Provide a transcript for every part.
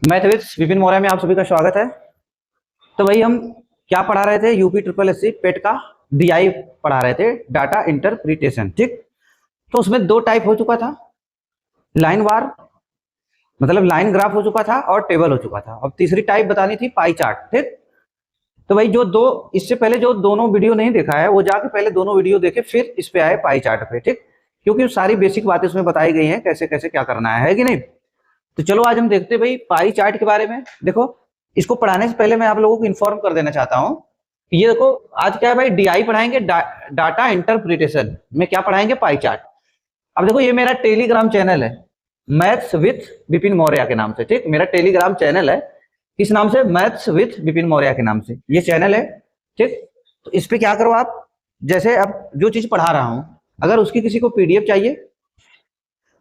Mathematics Vipin Maurya में आप सभी का स्वागत है। तो भाई हम क्या पढ़ा रहे थे? यूपी ट्रिपल एससी पेट का डीआई पढ़ा रहे थे, डाटा इंटरप्रिटेशन। ठीक, तो उसमें दो टाइप हो चुका था, लाइन वार मतलब लाइन ग्राफ हो चुका था और टेबल हो चुका था। अब तीसरी टाइप बतानी थी पाई चार्ट। ठीक, तो भाई जो दो इससे पहले जो दोनों वीडियो नहीं देखा है वो जाके पहले दोनों वीडियो देखे फिर इस पे आए पाई चार्ट पे। ठीक, क्योंकि सारी बेसिक बातें उसमें बताई गई हैं, कैसे कैसे क्या करना है कि नहीं। तो चलो आज हम देखते हैं भाई पाई चार्ट के बारे में। देखो, इसको पढ़ाने से पहले मैं आप लोगों को इन्फॉर्म कर देना चाहता हूं कि ये देखो आज क्या है भाई, डीआई पढ़ाएंगे, डाटा इंटरप्रिटेशन में क्या पढ़ाएंगे? Pie chart. अब देखो ये मेरा टेलीग्राम चैनल है, मैथ्स विथ विपिन मौर्य के नाम से। ठीक, मेरा टेलीग्राम चैनल है, किस नाम से? मैथ्स विथ विपिन मौर्य के नाम से ये चैनल है। ठीक, तो इस पे क्या करो आप, जैसे अब जो चीज पढ़ा रहा हूं अगर उसकी किसी को पीडीएफ चाहिए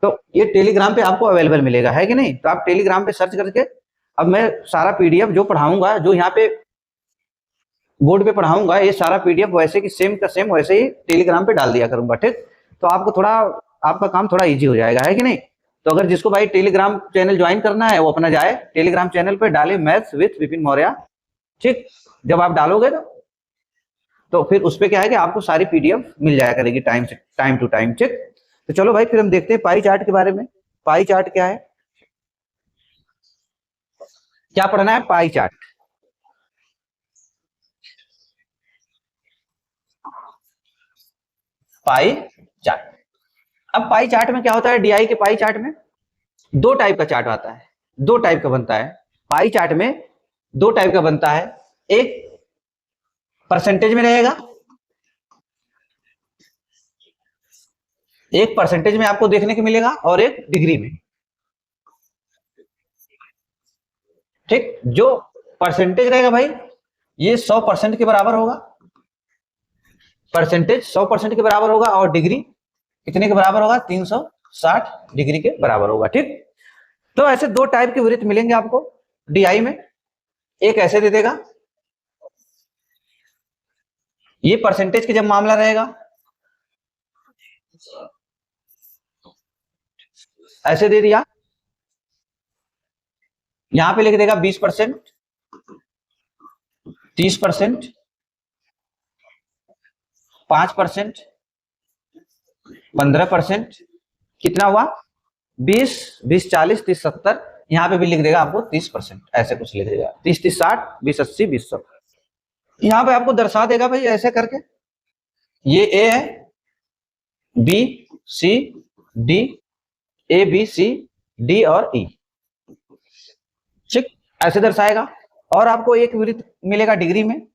तो ये टेलीग्राम पे आपको अवेलेबल मिलेगा, है कि नहीं। तो आप टेलीग्राम पे सर्च करके, अब मैं सारा पीडीएफ जो पढ़ाऊंगा, जो यहाँ पे बोर्ड पे पढ़ाऊंगा, ये सारा पीडीएफ वैसे कि सेम का सेम वैसे ही टेलीग्राम पे डाल दिया करूंगा। ठीक, तो आपको थोड़ा, आपका काम थोड़ा इजी हो जाएगा, है कि नहीं। तो अगर जिसको भाई टेलीग्राम चैनल ज्वाइन करना है वो अपना जाए टेलीग्राम चैनल पे, डाले मैथ्स विथ विपिन मौर्य। ठीक, जब आप डालोगे तो फिर उस पर क्या है कि आपको सारी पीडीएफ मिल जाया करेगी टाइम टू टाइम। ठीक, तो चलो भाई फिर हम देखते हैं पाई चार्ट के बारे में। पाई चार्ट क्या है, क्या पढ़ना है? Pie chart. Pie chart. अब पाई चार्ट में क्या होता है? डीआई के पाई चार्ट में दो टाइप का चार्ट आता है, दो टाइप का बनता है पाई चार्ट में। दो टाइप का बनता है, एक परसेंटेज में रहेगा, एक परसेंटेज में आपको देखने को मिलेगा और एक डिग्री में। ठीक, जो परसेंटेज रहेगा भाई ये 100% के बराबर होगा, परसेंटेज 100% के बराबर होगा, और डिग्री कितने के बराबर होगा? 360 डिग्री के बराबर होगा। ठीक, तो ऐसे दो टाइप के वृत्त मिलेंगे आपको डीआई में। एक ऐसे दे देगा, ये परसेंटेज के जब मामला रहेगा ऐसे दे दिया, यहां पे लिख देगा 20%, 30%, 5%, 15%, कितना हुआ? 20, 20, 40, 30, 70। यहाँ पे भी लिख देगा आपको 30%, ऐसे कुछ लिख देगा 30, 30, 60, 20, 80, 20, 100। यहाँ पे आपको दर्शा देगा भाई ऐसे करके, ये ए है, बी, सी, डी, ए, बी, सी, डी और ई। ठीक, ऐसे दर्शाएगा। और आपको एक वृत्त मिलेगा डिग्री में,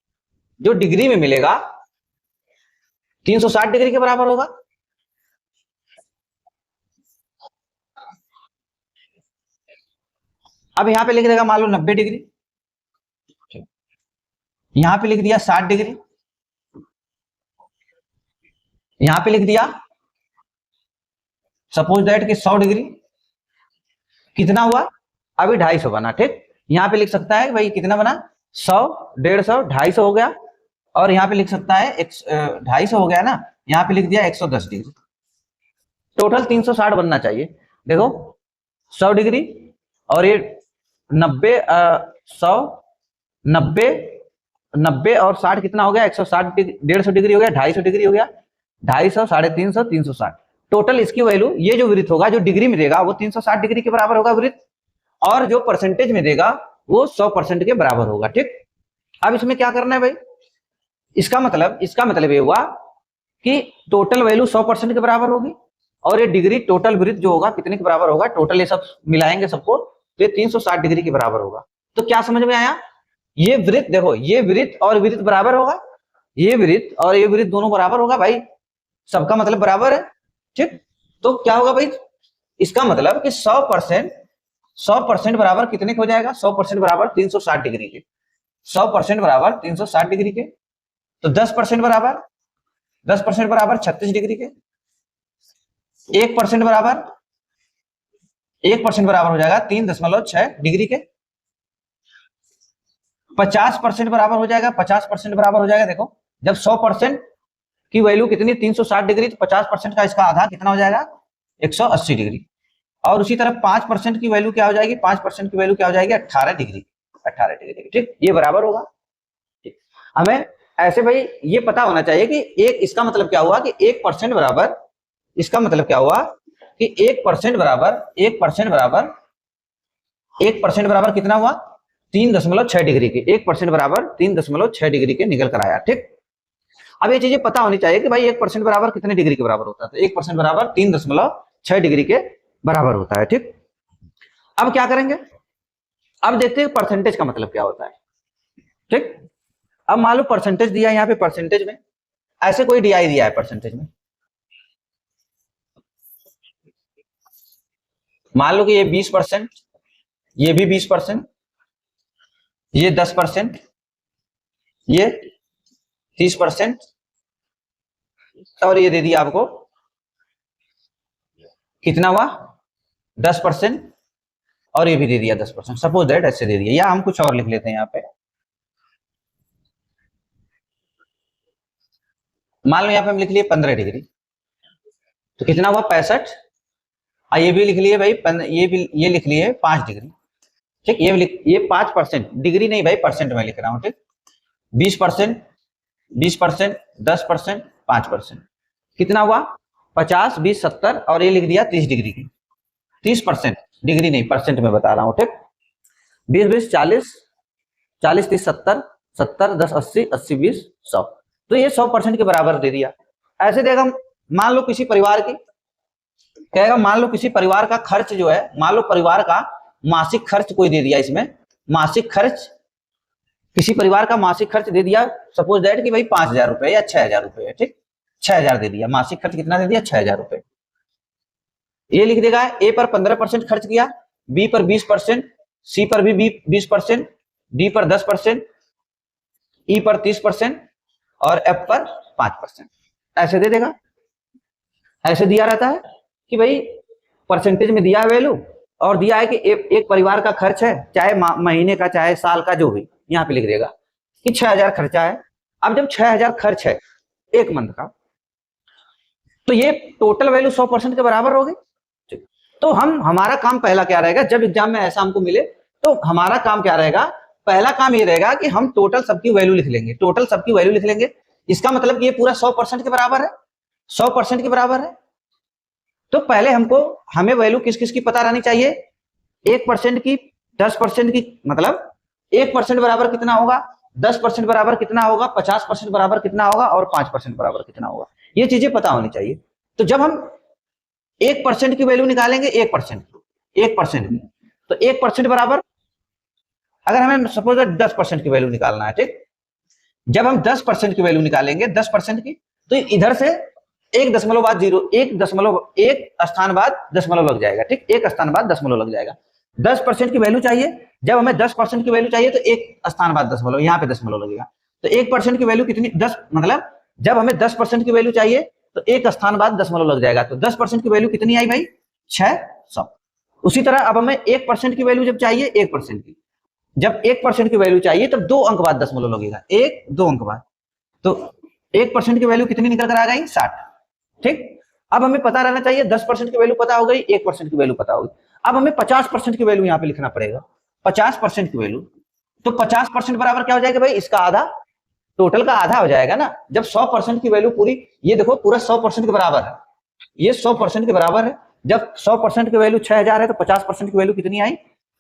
जो डिग्री में मिलेगा 360 डिग्री के बराबर होगा। अब यहां पे लिख देगा मान लो 90 डिग्री, यहां पे लिख दिया 60 डिग्री, यहां पे लिख दिया सपोज दैट कि 100 डिग्री। कितना हुआ? अभी 250 बना। ठीक, यहां पे लिख सकता है भाई कितना बना? 100, 150, 250 हो गया। और यहां पे लिख सकता है 250 हो गया ना, यहां पे लिख दिया 110 डिग्री। टोटल 360 बनना चाहिए। देखो 100 डिग्री और ये 90, 100, 90, 90 और 60 कितना हो गया? 160, 150 डिग्री हो गया, 250 डिग्री हो गया, 250, 350, 360। टोटल इसकी वैल्यू, ये जो वृत्त होगा जो डिग्री में देगा वो 360 डिग्री के बराबर होगा वृत्त, और जो परसेंटेज में देगा वो 100% के बराबर होगा। ठीक, अब इसमें क्या करना है भाई, इसका मतलब ये हुआ कि टोटल वैल्यू 100% के बराबर होगी, और ये डिग्री टोटल वृत्त जो होगा कितने के बराबर होगा? टोटल ये सब मिलाएंगे सबको तो ये 360 डिग्री के बराबर होगा। तो क्या समझ में आया? ये वृत्त देखो, ये वृत्त और वृत्त बराबर होगा, ये वृत्त और ये वृत्त दोनों बराबर होगा भाई, सबका मतलब बराबर है। ठीक, तो क्या होगा भाई, इसका मतलब कि 100% बराबर कितने के हो जाएगा? 100% बराबर 360 डिग्री के, 100% बराबर 360 डिग्री के। तो 10% बराबर, 10% बराबर 36 डिग्री के, 1% बराबर, 1% बराबर हो जाएगा 3.6 डिग्री के। 50% बराबर हो जाएगा, 50% बराबर हो जाएगा। देखो जब 100% की वैल्यू कितनी? 360 डिग्री, तो 50% का इसका आधा कितना हो जाएगा? 180 डिग्री। और उसी तरह 5% की वैल्यू क्या हो जाएगी, 5% की वैल्यू क्या हो जाएगी, 18 डिग्री, 18 डिग्री, ठीक, ये बराबर होगा। ठीक, हमें ऐसे भाई ये पता होना चाहिए कि एक, इसका मतलब क्या हुआ कि 1% बराबर, इसका मतलब क्या हुआ कि 1% बराबर, 1% बराबर, 1% बराबर कितना हुआ, 3.6 डिग्री के, 1% बराबर 3.6 डिग्री के निकल कर आया। ठीक, अब ये चीजें पता होनी चाहिए कि भाई 1% बराबर कितने डिग्री के बराबर होता है, तो 1% बराबर 3.6 डिग्री के बराबर होता है। ठीक, अब क्या करेंगे, अब देखते हैं परसेंटेज का मतलब क्या होता है। ठीक, अब मान लो परसेंटेज दिया है यहाँ पे, परसेंटेज में ऐसे कोई डीआई दिया है परसेंटेज में, मान लो कि ये 20%, ये भी 20%, ये 10%, ये 30%, और ये दे दिया आपको कितना हुआ 10%, और ये भी दे दिया 10%, सपोज दैट ऐसे दे दिया, या हम कुछ और लिख लेते हैं यहाँ पे, मान लो यहाँ पे हम लिख लिए 15 डिग्री, तो कितना हुआ 65, ये भी लिख लिए भाई, ये भी ये लिख लिए 5 डिग्री। ठीक, ये 5% डिग्री नहीं भाई, परसेंट में लिख रहा हूँ। ठीक, 20%, 20%, 10%, 5%, कितना हुआ 50, 20, 70, और ये लिख दिया 30 डिग्री की, 30%, डिग्री नहीं परसेंट में बता रहा हूँ। ठीक, 20, 20, 40, 40, 30, 70, 70, 10, 80, 80, 20, 100, तो ये 100% के बराबर दे दिया। ऐसे देगा, मान लो किसी परिवार की, कहेगा मान लो किसी परिवार का खर्च जो है, मान लो परिवार का मासिक खर्च कोई दे दिया, इसमें मासिक खर्च, किसी परिवार का मासिक खर्च दे दिया, सपोज दैट कि भाई 5,000 रुपए या 6,000 रुपए है। ठीक, 6,000 दे दिया, मासिक खर्च कितना दे दिया 6,000 रुपए। ये लिख देगा ए पर 15% खर्च किया, बी पर 20%, सी पर भी 20%, डी पर 10%, ई पर 30%, और एफ पर 5%, ऐसे दे देगा। ऐसे दिया रहता है कि भाई परसेंटेज में दिया है वैल्यू, और दिया है कि एक परिवार का खर्च है, चाहे महीने का चाहे साल का, जो भी यहाँ पे लिख देगा कि 6,000 खर्चा है। अब जब 6,000 खर्च है एक मंथ का, तो ये टोटल वैल्यू 100% के बराबर होगी। तो हमारा काम पहला क्या रहेगा, जब एग्जाम में ऐसा हमको मिले तो हमारा काम क्या रहेगा, पहला काम ये रहेगा कि हम टोटल सबकी वैल्यू लिख लेंगे, टोटल सबकी वैल्यू लिख लेंगे। इसका मतलब ये पूरा 100% के बराबर है, 100% के बराबर है। तो पहले हमें वैल्यू किस किस की पता रहनी चाहिए, 1% की, 10% की, मतलब 1% बराबर कितना होगा, 10% बराबर कितना होगा, 50% बराबर कितना होगा, और 5% बराबर कितना होगा, ये चीजें पता होनी चाहिए। तो जब हम 1% की वैल्यू निकालेंगे, 1% की, तो 1% बराबर, अगर हमें सपोज 10% की वैल्यू निकालना है, ठीक, जब हम 10% की वैल्यू निकालेंगे, 10% की, तो इधर से 1.0, 1 स्थान बाद दशमलव लग जाएगा। ठीक, 1 स्थान बाद दशमलव लग जाएगा। 10% की वैल्यू चाहिए, जब हमें 10% की वैल्यू चाहिए तो 1 स्थान बाद दशमलव, यहाँ पे दशमलव लगेगा। तो 1% की वैल्यू कितनी, 10, मतलब जब हमें 10% की वैल्यू चाहिए तो 1 स्थान बाद दशमलव लग जाएगा। तो 10% की वैल्यू कितनी आई भाई, 600। उसी तरह अब हमें 1% की वैल्यू जब चाहिए, 1% की, जब 1% की वैल्यू चाहिए तब 2 अंक बाद दशमलव लगेगा, 1, 2 अंक बाद। तो 1% की वैल्यू कितनी निकल कर आ गई, 60। ठीक, अब हमें पता रहना चाहिए 10% की वैल्यू पता हो गई, 1% की वैल्यू पता होगी। अब हमें 50% की वैल्यू यहाँ पे लिखना पड़ेगा, 50% की वैल्यू। तो 50% बराबर क्या हो जाएगा भाई, इसका आधा, टोटल का आधा हो जाएगा ना। जब 100% की वैल्यू पूरी, ये देखो पूरा 100% के बराबर है, ये 100% के बराबर है। जब 100% की वैल्यू 6,000 है तो 50% की वैल्यू कितनी आई,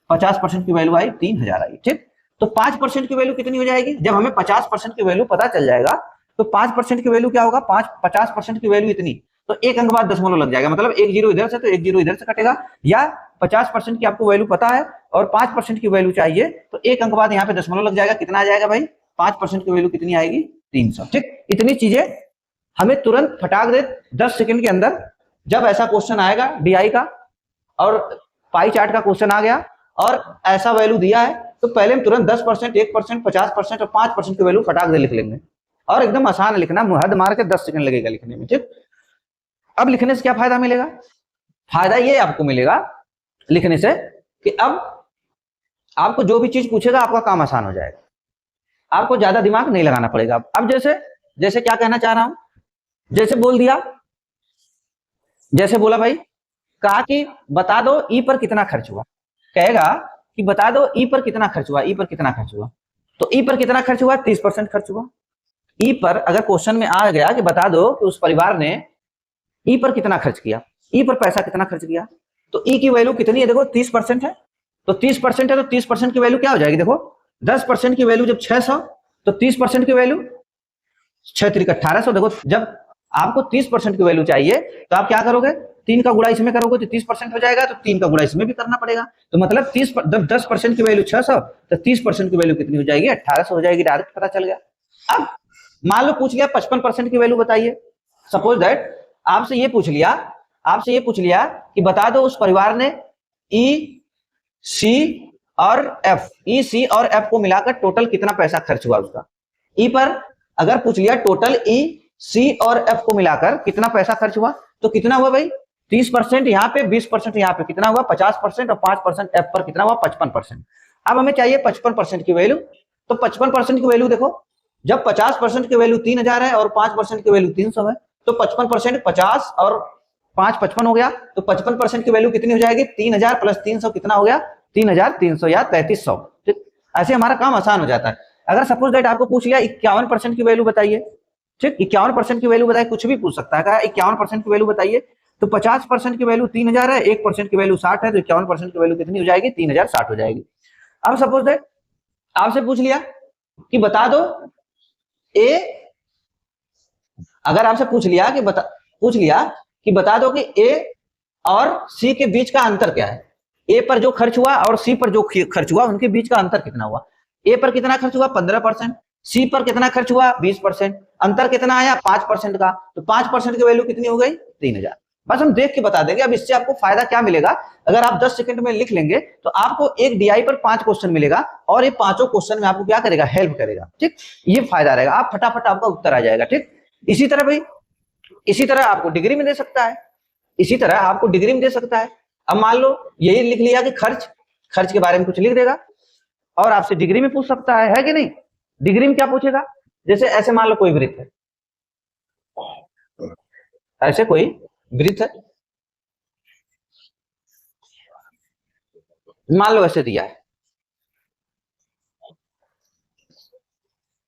50% की वैल्यू आई 3,000 आई। ठीक, तो 5% की वैल्यू कितनी हो जाएगी, जब हमें 50% की वैल्यू पता चल जाएगा तो 5% की वैल्यू क्या होगा, 50% की वैल्यू इतनी, तो 1 अंक बाद दशमलव लग जाएगा, मतलब 1 जीरो इधर से तो 1 जीरो इधर से कटेगा। या 50% की आपको वैल्यू पता है और 5% की वैल्यू चाहिए तो 1 अंक बाद यहाँ पे दशमलव लग जाएगा। कितना आ जाएगा भाई, 5% की वैल्यू कितनी आएगी, 300। ठीक, इतनी चीजें हमें तुरंत फटाक दे 10 सेकंड के अंदर, जब ऐसा क्वेश्चन आएगा डीआई का और पाई चार्ट का क्वेश्चन आ गया और ऐसा वैल्यू दिया है, तो पहले हम तुरंत 10%, 1%, 50% और 5% की वैल्यू फटाक दे लिख लेंगे, और एकदम आसान है लिखना, हद मार के 10 सेकंड लगेगा लिखने में। ठीक, अब लिखने से क्या फायदा मिलेगा, फायदा ये आपको मिलेगा लिखने से कि अब आपको जो भी चीज पूछेगा आपका काम आसान हो जाएगा, आपको ज्यादा दिमाग नहीं लगाना पड़ेगा। अब जैसे जैसे क्या कहना चाह रहा हूं, जैसे बोल दिया, जैसे बोला भाई कहा कि बता दो ई पर कितना खर्च हुआ, कहेगा कि बता दो ई पर कितना खर्च हुआ, ई पर कितना खर्च हुआ। तो ई पर कितना खर्च हुआ, 30% खर्च हुआ। ई पर अगर क्वेश्चन में आ गया कि बता दो कि उस परिवार ने ई पर कितना खर्च किया, ई पर पैसा कितना खर्च किया, तो ई की वैल्यू कितनी है, देखो 30% है, तो 30% है, तो 30% की वैल्यू क्या हो जाएगी, देखो 10% की वैल्यू जब 600, तो 30% की वैल्यू 6 3 1800। देखो जब आपको 30% की वैल्यू चाहिए तो आप क्या करोगे, 3 का गुणा इसमें करोगे तो 30% हो जाएगा, तो 3 का गुणा इसमें भी करना पड़ेगा। तो मतलब 10% की वैल्यू 600, तो 30% की वैल्यू कितनी हो जाएगी, 1800 हो जाएगी, डायरेक्ट पता चल गया। अब मान लो पूछ लिया 55% की वैल्यू बताइए, सपोज दैट आपसे ये पूछ लिया कि बता दो उस परिवार ने ई सी और एफ को मिलाकर टोटल कितना पैसा खर्च हुआ उसका। ई पर अगर पूछ लिया टोटल ई सी और एफ को मिलाकर कितना पैसा खर्च हुआ, तो कितना हुआ भाई, 30% यहाँ पे, 20% यहाँ पे, कितना हुआ 50%, और 5% एफ पर कितना हुआ 55%। अब हमें चाहिए 55% की वैल्यू, तो 55% की वैल्यू देखो, जब 50% की वैल्यू 3000 है और 5% की वैल्यू 300 है, तो 55% 50 और 5 55 हो गया, तो 55% की वैल्यू कितनी हो जाएगी, 3000 प्लस 300 कितना हो गया, 3300 या 3300। ठीक, ऐसे हमारा काम आसान हो जाता है। अगर सपोज दैट आपको पूछ लिया 51% की वैल्यू बताइए, ठीक, 51% की वैल्यू बताइए, कुछ भी पूछ सकता है, कहा 51% की वैल्यू बताइए, तो 50% की वैल्यू 3000 है, 1% की वैल्यू 60 है, तो 51% की वैल्यू कितनी हो जाएगी, 3060 हो जाएगी। अब सपोज दैट आपसे पूछ लिया कि बता दो ए, अगर आपसे पूछ लिया कि बता दो कि ए और सी के बीच का अंतर क्या है, ए पर जो खर्च हुआ और सी पर जो खर्च हुआ उनके बीच का अंतर कितना हुआ। ए पर कितना खर्च हुआ 15%, सी पर कितना खर्च हुआ 20%, अंतर कितना आया 5% का, तो 5% की वैल्यू कितनी हो गई 3000। बस हम देख के बता देंगे। अब इससे आपको फायदा क्या मिलेगा, अगर आप 10 सेकंड में लिख लेंगे तो आपको एक डीआई पर 5 क्वेश्चन मिलेगा, और ये पांचों क्वेश्चन में आपको क्या करेगा, हेल्प करेगा। ठीक, ये फायदा रहेगा, आप फटाफट आपका उत्तर आ जाएगा। ठीक, इसी तरह भाई, इसी तरह आपको डिग्री में दे सकता है, इसी तरह आपको डिग्री में दे सकता है। अब मान लो यही लिख लिया कि खर्च के बारे में कुछ लिख देगा, और आपसे डिग्री में पूछ सकता है कि नहीं। डिग्री में क्या पूछेगा, जैसे ऐसे मान लो कोई वृत्त है, ऐसे कोई वृत्त है, मान लो ऐसे दिया है,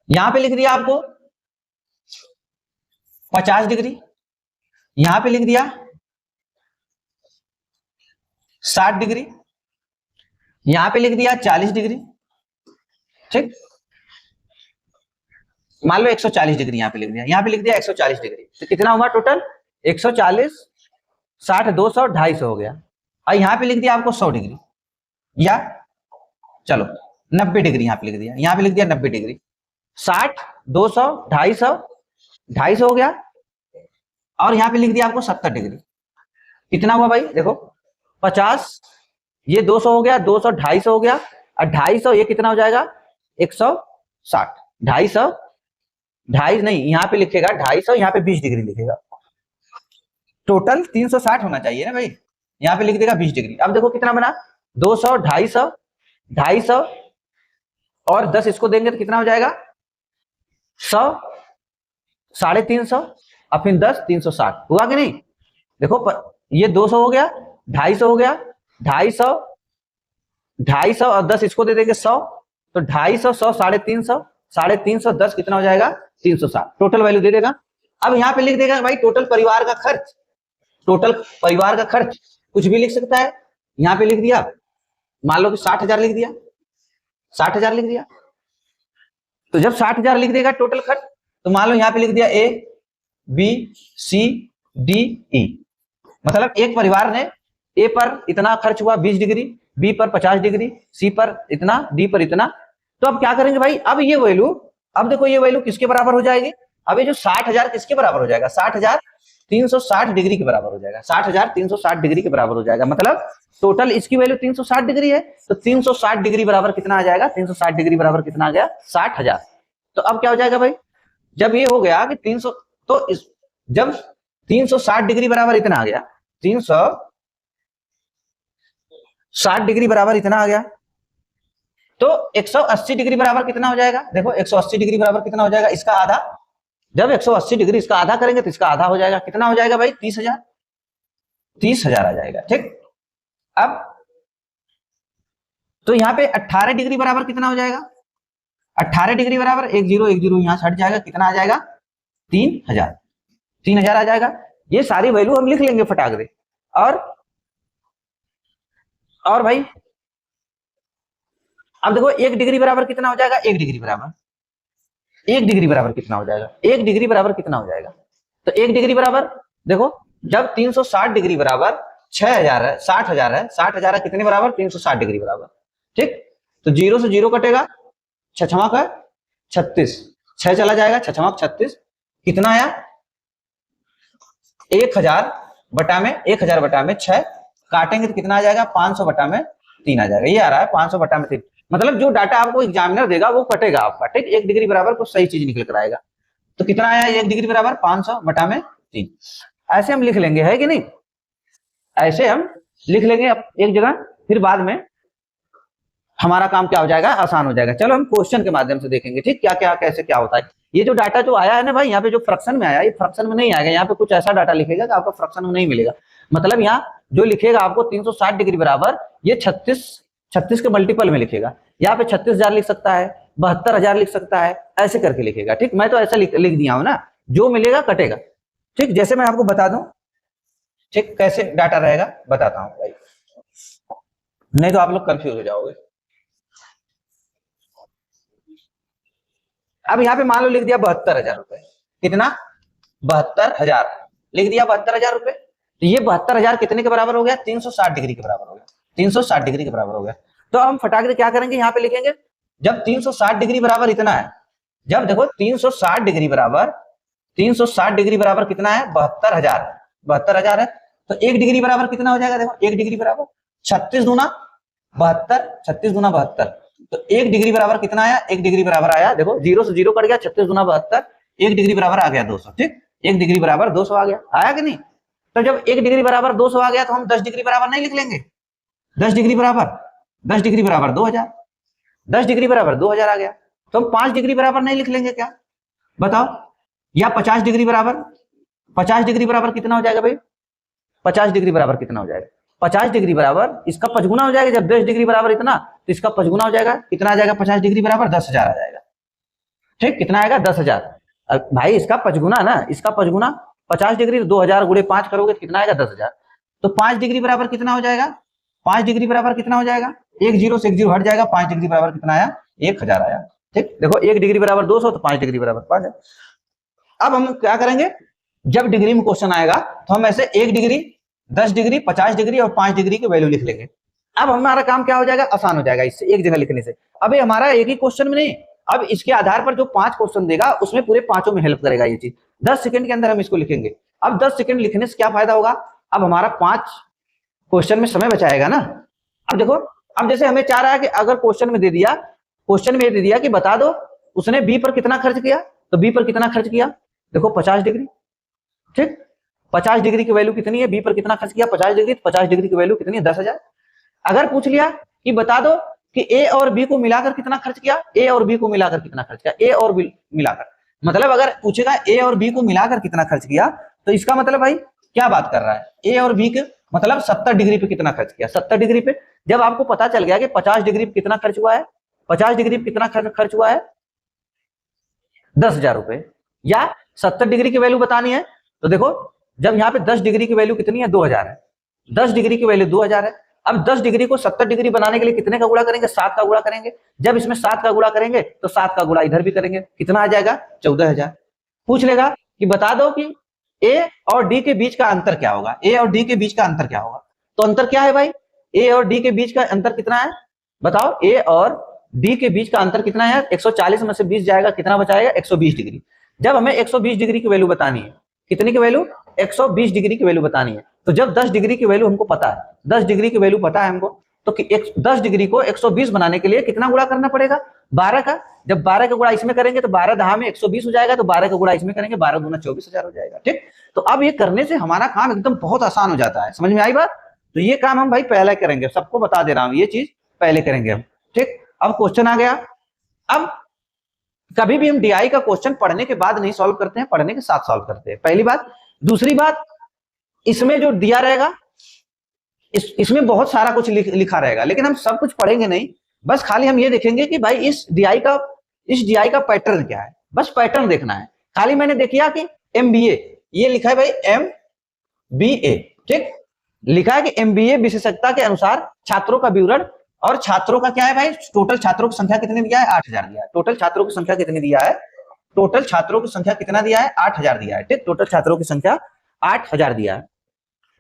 यहां पे लिख दिया आपको 50 डिग्री, यहां पे लिख दिया 60 डिग्री, यहां पे लिख दिया 40 डिग्री। ठीक, मान लो 140 डिग्री यहां पे लिख दिया, यहां पे लिख दिया 140 डिग्री, तो कितना हुआ टोटल 140, 60, 200, 250 हो गया। और यहां पे लिख दिया आपको 100 डिग्री, या चलो 90 डिग्री यहां पे लिख दिया, यहां पे लिख दिया 90 डिग्री, 60, 200, 250, 250 हो गया, और यहां पे लिख दिया आपको 70 डिग्री। कितना हुआ भाई, देखो 50, ये 200 हो गया, 200, 250 हो गया, और 250 ये कितना हो जाएगा 160, 250, 250 नहीं, यहां पे लिखेगा 250, यहां पे 20 डिग्री लिखेगा, टोटल 360 होना चाहिए ना भाई, यहां पे लिख देगा 20 डिग्री। अब देखो कितना बना, 200, 250, 250 और 10 इसको देंगे तो कितना हो जाएगा 100, 350, और फिर 10, 360 हुआ कि नहीं। देखो ये 200 हो गया, 250 हो गया, 250, 250 और 10 इसको दे देंगे 100, तो 250, 100, 350, 350, 10 कितना हो जाएगा 360, टोटल वैल्यू दे देगा। अब यहां पे लिख देगा भाई टोटल परिवार का खर्च, टोटल परिवार का खर्च कुछ भी लिख सकता है, यहां पे लिख दिया, मान लो कि 60,000 लिख दिया, 60,000 लिख दिया, तो जब 60,000 लिख देगा टोटल खर्च, तो मान लो यहां पे लिख दिया A B C D E, मतलब एक परिवार ने ए पर इतना खर्च हुआ 20 डिग्री, बी पर 50 डिग्री, सी पर इतना, डी पर इतना। तो अब क्या करेंगे भाई, अब ये वैल्यू, अब देखो ये वैल्यू किसके बराबर हो जाएगी, अब ये जो 60,000 किसके बराबर हो जाएगा, 60,360 डिग्री के बराबर हो जाएगा, 60,360 डिग्री के बराबर हो जाएगा, मतलब टोटल इसकी वैल्यू 360 डिग्री है, तो 360 डिग्री बराबर कितना आ जाएगा, 360 डिग्री बराबर कितना आ गया 60,000। तो अब क्या हो जाएगा भाई, जब ये हो गया कि 300, तो जब 360 डिग्री बराबर इतना आ गया, 360 डिग्री बराबर इतना आ गया, तो 180 डिग्री बराबर कितना हो जाएगा, देखो 180 डिग्री बराबर कितना हो जाएगा, इसका आधा, जब 180 डिग्री इसका आधा करेंगे तो इसका आधा हो जाएगा, कितना हो जाएगा भाई 30,000। 30,000 आ जाएगा। ठीक, अब तो यहाँ पे 18 डिग्री बराबर कितना हो जाएगा? 18 डिग्री बराबर 10 10 यहां से हट जाएगा, कितना आ जाएगा? 3,000। 3,000 आ जाएगा। ये सारी वैल्यू हम लिख लेंगे फटाक दे। और भाई अब देखो 1 डिग्री बराबर कितना हो जाएगा? 1 डिग्री बराबर 1 डिग्री बराबर कितना हो जाएगा? 1 डिग्री बराबर कितना हो जाएगा? तो 1 डिग्री बराबर देखो, जब 360 डिग्री बराबर 6,000 है, 60,000 है, 60,000 है कितने बराबर? 360 डिग्री बराबर। ठीक, तो 0 से 0 कटेगा, छछमा का 36, 6 चला जाएगा, छछमा 36, कितना आया? 1000 बटा में 1000 बटा में 6 काटेंगे तो कितना आ जाएगा? 500 बटा में 3 आ जाएगा। ये आ रहा है 500 बटा में 3। मतलब जो डाटा आपको एग्जामिनर देगा वो कटेगा आपका। ठीक, 1 डिग्री बराबर को सही चीज निकल कर आएगा। तो कितना आया? 1 डिग्री बराबर 500 बटा में 3। ऐसे हम लिख लेंगे, है कि नहीं? ऐसे हम लिख लेंगे एक जगह, फिर बाद में हमारा काम क्या हो जाएगा? आसान हो जाएगा। चलो हम क्वेश्चन के माध्यम से देखेंगे। ठीक, क्या क्या कैसे क्या होता है। ये जो डाटा जो आया है ना भाई, यहाँ पे जो फ्रैक्शन में आया, ये फ्रैक्शन में नहीं आएगा। यहाँ पे कुछ ऐसा डाटा लिखेगा कि आपको फ्रैक्शन में नहीं मिलेगा। मतलब यहाँ जो लिखेगा आपको 360 डिग्री बराबर, ये 36 के मल्टीपल में लिखेगा। यहाँ पे 36,000 लिख सकता है, 72,000 लिख सकता है, ऐसे करके लिखेगा। ठीक, मैं तो ऐसा लिख दिया हूं ना, जो मिलेगा कटेगा। ठीक, जैसे मैं आपको बता दूं, ठीक, कैसे डाटा रहेगा बताता हूं भाई, नहीं तो आप लोग कंफ्यूज हो जाओगे। अब यहाँ पे मान लो लिख दिया 72,000 रुपए। कितना? 72,000 लिख दिया, 72,000 रुपए। तो ये 72,000 कितने के बराबर हो गया? 360 डिग्री के बराबर हो गया। 360 डिग्री के बराबर हो गया। तो हम फटाक से क्या करेंगे, यहाँ पे लिखेंगे, जब 360 डिग्री बराबर इतना है, जब देखो 360 डिग्री बराबर 360 डिग्री बराबर कितना है? 72,000। 72,000 है तो 1 डिग्री बराबर कितना हो जाएगा? देखो 1 डिग्री बराबर 36 दूना 72, 36 दूना 72। तो 1 डिग्री बराबर कितना आया? 1 डिग्री बराबर आया, देखो 0 से 0 कट गया, 36 दूना 72, 1 डिग्री बराबर आ गया 200। ठीक, 1 डिग्री बराबर 200 आ गया, आया कि नहीं? तो जब 1 डिग्री बराबर 200 आ गया तो हम 10 डिग्री बराबर नहीं लिख लेंगे? 10 डिग्री बराबर 2,000, 10 डिग्री बराबर 2,000 आ गया। तो हम 5 डिग्री बराबर नहीं लिख लेंगे क्या? बताओ। या 50 डिग्री बराबर, 50 डिग्री बराबर कितना हो जाएगा भाई? 50 डिग्री बराबर कितना हो जाएगा? 50 डिग्री बराबर इसका 5 गुना हो जाएगा। जब 10 डिग्री बराबर इतना, तो इसका 5 गुना हो जाएगा। कितना आ जाएगा? 50 डिग्री बराबर 10,000 आ जाएगा। ठीक, कितना आएगा? 10,000। भाई इसका 5 गुना ना, इसका 5 गुना, 50 डिग्री 2,000 गुणे 5 करोगे तो कितना आएगा? 10,000। तो 5 डिग्री बराबर कितना हो जाएगा? 5 डिग्री बराबर कितना हो जाएगा? 1 0 से 1 0 हट जाएगा। 5 डिग्री बराबर कितना आया? 1,000 आया। ठीक, देखो 1 डिग्री बराबर 200, तो 5 डिग्री बराबर 5 है। अब हम क्या करेंगे, जब डिग्री में क्वेश्चन आएगा तो हम ऐसे 1 डिग्री, 10 डिग्री, 50 डिग्री और 5 डिग्री की वैल्यू लिख लेंगे। अब हमारा काम क्या हो जाएगा? आसान हो जाएगा इससे एक जगह लिखने से। अब ये हमारा एक ही क्वेश्चन में नहीं, अब इसके आधार पर जो 5 क्वेश्चन देगा उसमें पूरे पांचों में हेल्प करेगा ये चीज। 10 सेकंड के अंदर हम इसको लिखेंगे। अब 10 सेकंड लिखने से क्या फायदा होगा? अब हमारा 5 क्वेश्चन में समय बचाएगा ना। अब देखो, अब जैसे हमें चाह रहा है कि अगर क्वेश्चन में दे दिया, क्वेश्चन में दे दिया कि बता दो उसने बी पर कितना खर्च किया, तो बी पर कितना खर्च किया? देखो 50 डिग्री। ठीक, 50 डिग्री की वैल्यू कितनी है? बी पर कितना खर्च किया? 50 डिग्री। 50 डिग्री की वैल्यू कितनी है? 10,000। अगर पूछ लिया कि बता दो कि ए और बी को मिलाकर कितना खर्च किया, ए और बी को मिलाकर कितना खर्च किया, ए और बी मिलाकर, मतलब अगर पूछेगा ए और बी को मिलाकर कितना खर्च किया, तो इसका मतलब भाई क्या बात कर रहा है? ए और बी के मतलब 70 डिग्री पे कितना खर्च किया, 70 डिग्री पे। जब आपको पता चल गया कि 50 डिग्री पे कितना खर्च हुआ है, 50 डिग्री पे कितना खर्च हुआ है? 10,000 रुपए, या 70 डिग्री की वैल्यू बतानी है, तो देखो जब यहाँ पे 10 डिग्री की वैल्यू कितनी है? 2,000 है। 10 डिग्री की वैल्यू 2,000 है। अब 10 डिग्री को 70 डिग्री बनाने के लिए कितने का गुणा करेंगे? 7 का गुणा करेंगे। जब इसमें 7 का गुणा करेंगे तो 7 का गुणा इधर भी करेंगे, कितना आ जाएगा? 14,000। पूछ लेगा कि बता दो कि ए और डी के बीच का अंतर क्या होगा, ए और डी के बीच का अंतर क्या होगा? तो अंतर क्या है भाई? ए और डी के बीच का अंतर कितना है? बताओ, ए और डी के बीच का अंतर कितना है? 140 में से 20 जाएगा, कितना बचाएगा? 120 डिग्री। जब हमें 120 डिग्री की वैल्यू बतानी है, कितनी की वैल्यू? 120 डिग्री की वैल्यू बतानी है। तो जब 10 डिग्री की वैल्यू हमको पता है, 10 डिग्री की वैल्यू पता है हमको, तो 10 डिग्री को 120 बनाने के लिए कितना गुणा करना पड़ेगा? 12 का। जब 12 का गुणा इसमें करेंगे तो 12 दहा में 120 हो जाएगा, तो 12 का गुणा इसमें करेंगे, 12 दूना 24,000 हो जाएगा। ठीक, तो अब ये करने से हमारा काम एकदम बहुत आसान हो जाता है। समझ में आई बात? तो ये काम हम भाई पहले करेंगे, सबको बता दे रहा हूं, ये चीज पहले करेंगे हम। ठीक, अब क्वेश्चन आ गया। अब कभी भी हम डीआई का क्वेश्चन पढ़ने के बाद नहीं सॉल्व करते हैं, पढ़ने के साथ सॉल्व करते हैं, पहली बात। दूसरी बात, इसमें जो दिया रहेगा इसमें बहुत सारा कुछ लिखा रहेगा, लेकिन हम सब कुछ पढ़ेंगे नहीं, बस खाली हम ये देखेंगे कि भाई इस डीआई का पैटर्न क्या है, बस पैटर्न देखना है। खाली मैंने देखिया कि एमबीए, ये लिखा है भाई एमबीए, ठीक, लिखा है कि एमबीए विशेषज्ञता के अनुसार छात्रों का विवरण, और छात्रों का क्या है भाई, टोटल छात्रों की संख्या कितनी दिया है, 8000 दिया है। टोटल छात्रों की संख्या कितनी दिया है, टोटल छात्रों की संख्या कितना दिया है, 8000 दिया है, ठीक, टोटल छात्रों की संख्या 8000 दिया है।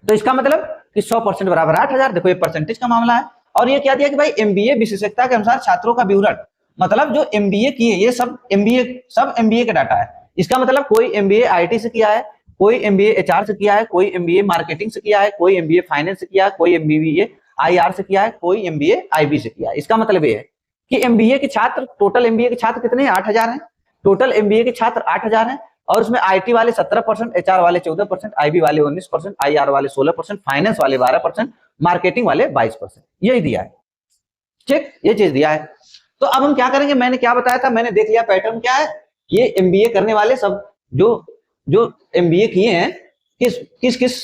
तो इसका मतलब कि 100% बराबर 8000, देखो ये परसेंटेज का मामला है। और ये क्या दिया कि भाई एमबीए विशेषज्ञता के अनुसार छात्रों का विवरण, मतलब जो एमबीए किए, ये सब एमबीए का डाटा है। इसका मतलब कोई एमबीए आईटी से किया है, कोई एमबीए एचआर से किया है, कोई एमबीए मार्केटिंग से किया है, कोई एमबीए फाइनेंस से किया है, कोई एमबीए आईआर से किया है, कोई एमबीए आईबी से किया है। इसका मतलब ये है कि एमबीए के छात्र, टोटल एमबीए के छात्र कितने हैं, 8000 हैं, टोटल एमबीए के छात्र 8000 हैं, और उसमें आईटी वाले 17%, एचआर वाले 14%, आईबी वाले 19%, आईआर वाले 16%, फाइनेंस वाले 12%, मार्केटिंग वाले 22%, यही दिया है, ठीक, ये चीज दिया है। तो अब हम क्या करेंगे, मैंने क्या बताया था, मैंने देख लिया पैटर्न क्या है, ये एमबीए करने वाले सब जो एमबीए किए हैं, किस किस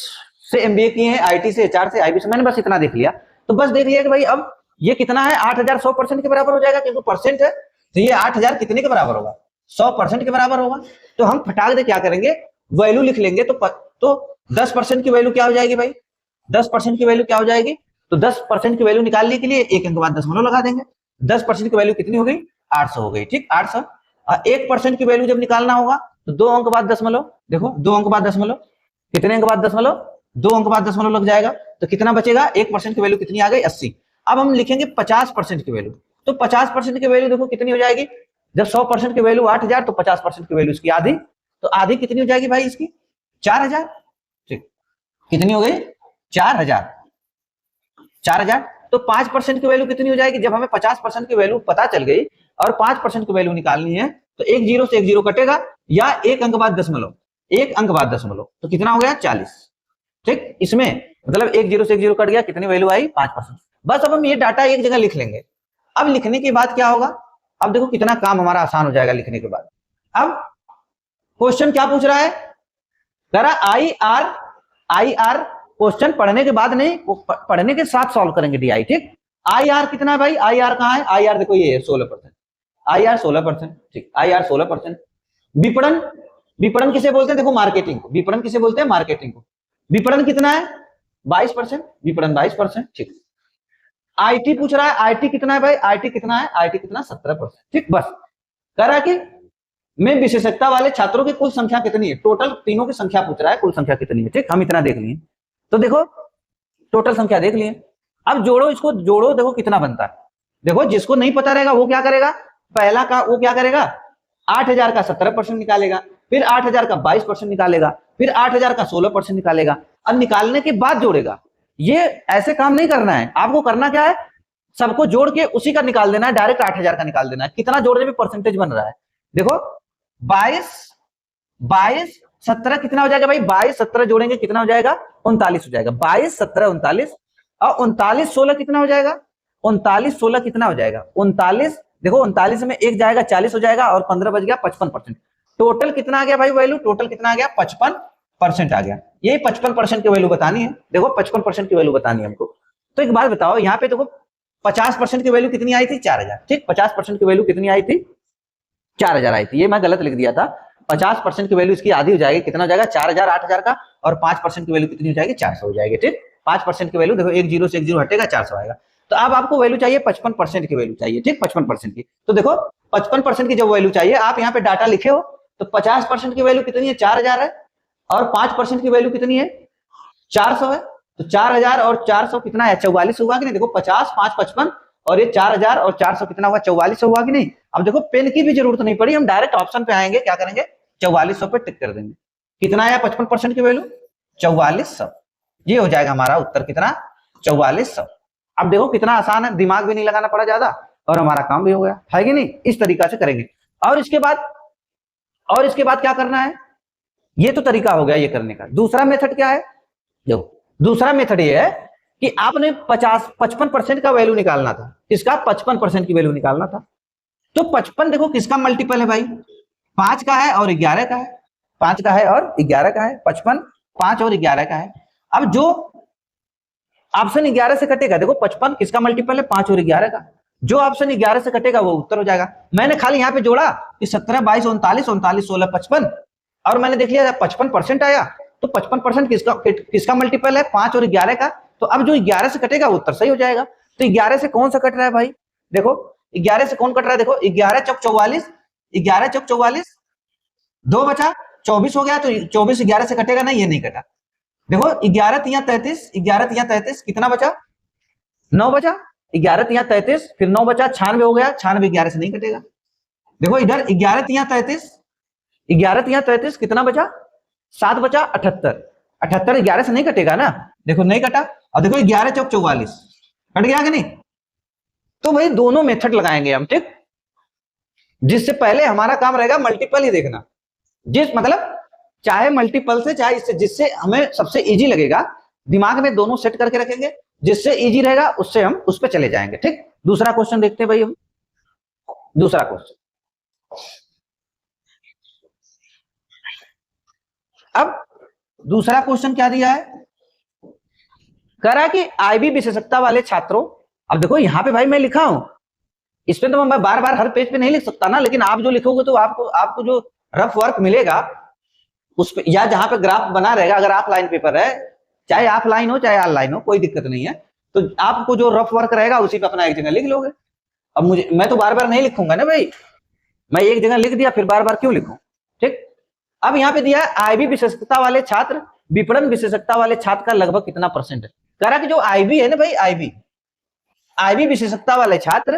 से एमबीए किए हैं, आईटी से, एचआर से, आईबी से, मैंने बस इतना देख लिया। तो बस देख लिया कि भाई अब ये कितना है, 8000 100% के बराबर हो जाएगा, क्योंकि परसेंट है, तो ये 8000 कितने के बराबर होगा, 100% के बराबर होगा। तो हम फटाक दे क्या करेंगे, वैल्यू लिख लेंगे। तो 10% की वैल्यू क्या हो जाएगी भाई, 10% की वैल्यू क्या हो जाएगी, तो 10% की वैल्यू निकालने के लिए एक अंक बाद दशमलव लगा देंगे। 10% की वैल्यू कितनी हो गई, 800 हो गई, ठीक, 800। 1% की वैल्यू जब निकालना होगा तो 2 अंक बाद दशमलव, देखो 2 अंक बाद दशमलव, कितने अंक बाद दशमलव, 2 अंक बाद दशमलव लग जाएगा, तो कितना बचेगा, 1% की वैल्यू कितनी आ गई, 80। अब हम लिखेंगे 50% की वैल्यू, तो 50% की वैल्यू देखो कितनी हो जाएगी, जब 100% की वैल्यू 8000, तो 50% की वैल्यू इसकी आधी, तो आधी कितनी हो जाएगी भाई इसकी, 4000, ठीक, कितनी हो गई, 4000। तो 5% की वैल्यू कितनी हो जाएगी, जब हमें 50% की वैल्यू पता चल गई और 5% की वैल्यू निकालनी है, तो एक जीरो से एक जीरो कटेगा, या एक अंक बाद दशमलव, एक अंक बाद दशमलव, तो कितना हो गया, 40, ठीक। इसमें मतलब एक जीरो से एक जीरो कट गया, कितनी वैल्यू आई, 5%। बस अब हम ये डाटा एक जगह लिख लेंगे। अब लिखने के बाद क्या होगा, अब देखो कितना काम हमारा आसान हो जाएगा लिखने के बाद। अब क्वेश्चन क्या पूछ रहा है, कह रहा आई आर क्वेश्चन पढ़ने के बाद नहीं, पढ़ने के साथ सॉल्व करेंगे डीआई, ठीक। आई आर कितना है भाई, आई आर कहां है, आई आर देखो ये 16%, आई आर 16%, ठीक, आई आर 16%। विपणन, विपणन किसे बोलते हैं, देखो मार्केटिंग को, विपणन किसे बोलते हैं, मार्केटिंग को। विपणन कितना है, 22%, विपणन 22%, ठीक। आईटी पूछ रहा है, आईटी कितना है भाई, आईटी कितना है, आईटी कितना, 17%, ठीक। बस कह रहा है कि में विशेषज्ञता वाले छात्रों की कुल संख्या कितनी है, टोटल तीनों की संख्या पूछ रहा है, कुल संख्या कितनी है, ठीक, हम इतना देख लिए। तो देखो टोटल संख्या देख लिए, अब जोड़ो, इसको जोड़ो, देखो कितना बनता है। देखो जिसको नहीं पता रहेगा वो क्या करेगा, पहला का वो क्या करेगा, 8000 का 17% निकालेगा, फिर 8000 का 22% निकालेगा, फिर 8000 का 16% निकालेगा, और निकालने के बाद जोड़ेगा। ये ऐसे काम नहीं करना है, आपको करना क्या है, सबको जोड़ के उसी का निकाल देना है, डायरेक्ट 8000 का निकाल देना है। कितना जोड़ने में परसेंटेज बन रहा है, देखो 22 17 कितना हो जाएगा भाई, 22 17 जोड़ेंगे कितना हो जाएगा, 39 हो जाएगा। 22 17 39, और 39 16 कितना हो जाएगा, 39 16 कितना हो जाएगा, 39, देखो 39 में एक जाएगा 40 हो जाएगा, और 15 बच गया 55%। टोटल कितना आ गया भाई वैल्यू, टोटल कितना आ गया, 55% आ गया। यही 55% की वैल्यू बतानी है, देखो 55% की वैल्यू बतानी है हमको। तो एक बात बताओ, यहाँ पे देखो 50% की वैल्यू कितनी आई थी, 4000, ठीक, 50% की वैल्यू कितनी आई थी, 4000 आई थी, ये मैं गलत लिख दिया था। 50% की वैल्यू इसकी आधी हो जाएगी, कितना हो जाएगा, 4000 8000 का, और 5% की वैल्यू कितनी हो जाएगी, 400 हो जाएगी, ठीक। 5% की वैल्यू देखो, एक जीरो से एक जीरो हटेगा, 400 आएगा। तो अब आपको वैल्यू चाहिए 55% की वैल्यू चाहिए, ठीक, 55% की। तो देखो 55% की जब वैल्यू चाहिए, आप यहाँ पे डाटा लिखे हो, तो 50% की वैल्यू कितनी है, 4000 है, और 5% की वैल्यू कितनी है, 400 है। तो 4000 और 400 कितना है, 44 हुआ कि नहीं, देखो 50 5 55, और ये 4000 और 400 कितना हुआ, 44 हुआ कि नहीं। अब देखो पेन की भी जरूरत नहीं पड़ी, हम डायरेक्ट ऑप्शन पे आएंगे, क्या करेंगे, 4400 पे टिक कर देंगे। कितना आया 55% की वैल्यू, 4400, ये हो जाएगा हमारा उत्तर, कितना, 4400। अब देखो कितना आसान है, दिमाग भी नहीं लगाना पड़ा ज्यादा, और हमारा काम भी हो गया, है कि नहीं। इस तरीका से करेंगे। और इसके बाद क्या करना है, ये तो तरीका हो गया ये करने का। दूसरा मेथड क्या है, देखो दूसरा मेथड ये है कि आपने 55% का वैल्यू निकालना था, इसका 55% की वैल्यू निकालना था। तो 55 देखो किसका मल्टीपल है भाई, 5 का है और 11 का है, 5 का है और 11 का है, 55 5 और 11 का है। अब जो ऑप्शन 11 से कटेगा, देखो 55 किसका मल्टीपल है, 5 और 11 का, जो ऑप्शन 11 से कटेगा वो उत्तर हो जाएगा। मैंने खाली यहाँ पे जोड़ा कि 17, 22, 39, 16, 55 और मैंने देख लिया 55% आया, तो 55% किसका मल्टीपल है, 5 और 11 का। तो अब जो 11 से कटेगा वो उत्तर सही हो जाएगा। तो 11 से कौन सा कट रहा है भाई, देखो 11 से कौन कट रहा है, देखो 11 चौक 44, 11 चौक 44, 2 बचा 24 हो गया, तो 24 11 से कटेगा नहीं, ये नहीं कटा। देखो 11 तिया 33, 11 तिया 33 कितना बचा, 9 बचा, 11 तिया 33 फिर 9 बचा, 96 हो गया, 96 11 से नहीं कटेगा। देखो इधर 11 तिया 33, 11 तिया 33 कितना बचा, 7 बचा, 78, 78 11 से नहीं कटेगा ना, देखो नहीं कटा। और देखो 11 चौक 44 कट गया कि नहीं। तो भाई दोनों मेथड लगाएंगे हम, ठीक, जिससे पहले हमारा काम रहेगा मल्टीपल ही देखना, जिस मतलब चाहे मल्टीपल से चाहे इससे, जिससे हमें सबसे इजी लगेगा, दिमाग में दोनों सेट करके रखेंगे, जिससे इजी रहेगा उससे हम उस पर चले जाएंगे, ठीक। दूसरा क्वेश्चन देखते हैं भाई हम, दूसरा क्वेश्चन। अब दूसरा क्वेश्चन क्या दिया है, करा कि आईबी विशेषज्ञता वाले छात्रों, अब देखो यहां पे भाई मैं लिखा हूं, इस पे तो मैं बार बार हर पेज पे नहीं लिख सकता ना, लेकिन आप जो लिखोगे तो आपको जो रफ वर्क मिलेगा उस पे, या जहां पे ग्राफ बना रहेगा, अगर ऑफलाइन पेपर है, चाहे ऑफलाइन हो चाहे ऑनलाइन हो, कोई दिक्कत नहीं है, तो आपको जो रफ वर्क रहेगा उसी पे अपना एक जगह लिख लोगे। अब मैं तो बार बार नहीं लिखूंगा ना भाई, मैं एक जगह लिख दिया फिर बार बार क्यों लिखूं, ठीक। अब यहाँ पे दिया है आईबी विशेषज्ञता वाले छात्र विपणन विशेषज्ञता वाले छात्र का लगभग कितना परसेंट है। कह रहा कि जो आईबी है ना भाई, आईबी विशेषज्ञता वाले छात्र,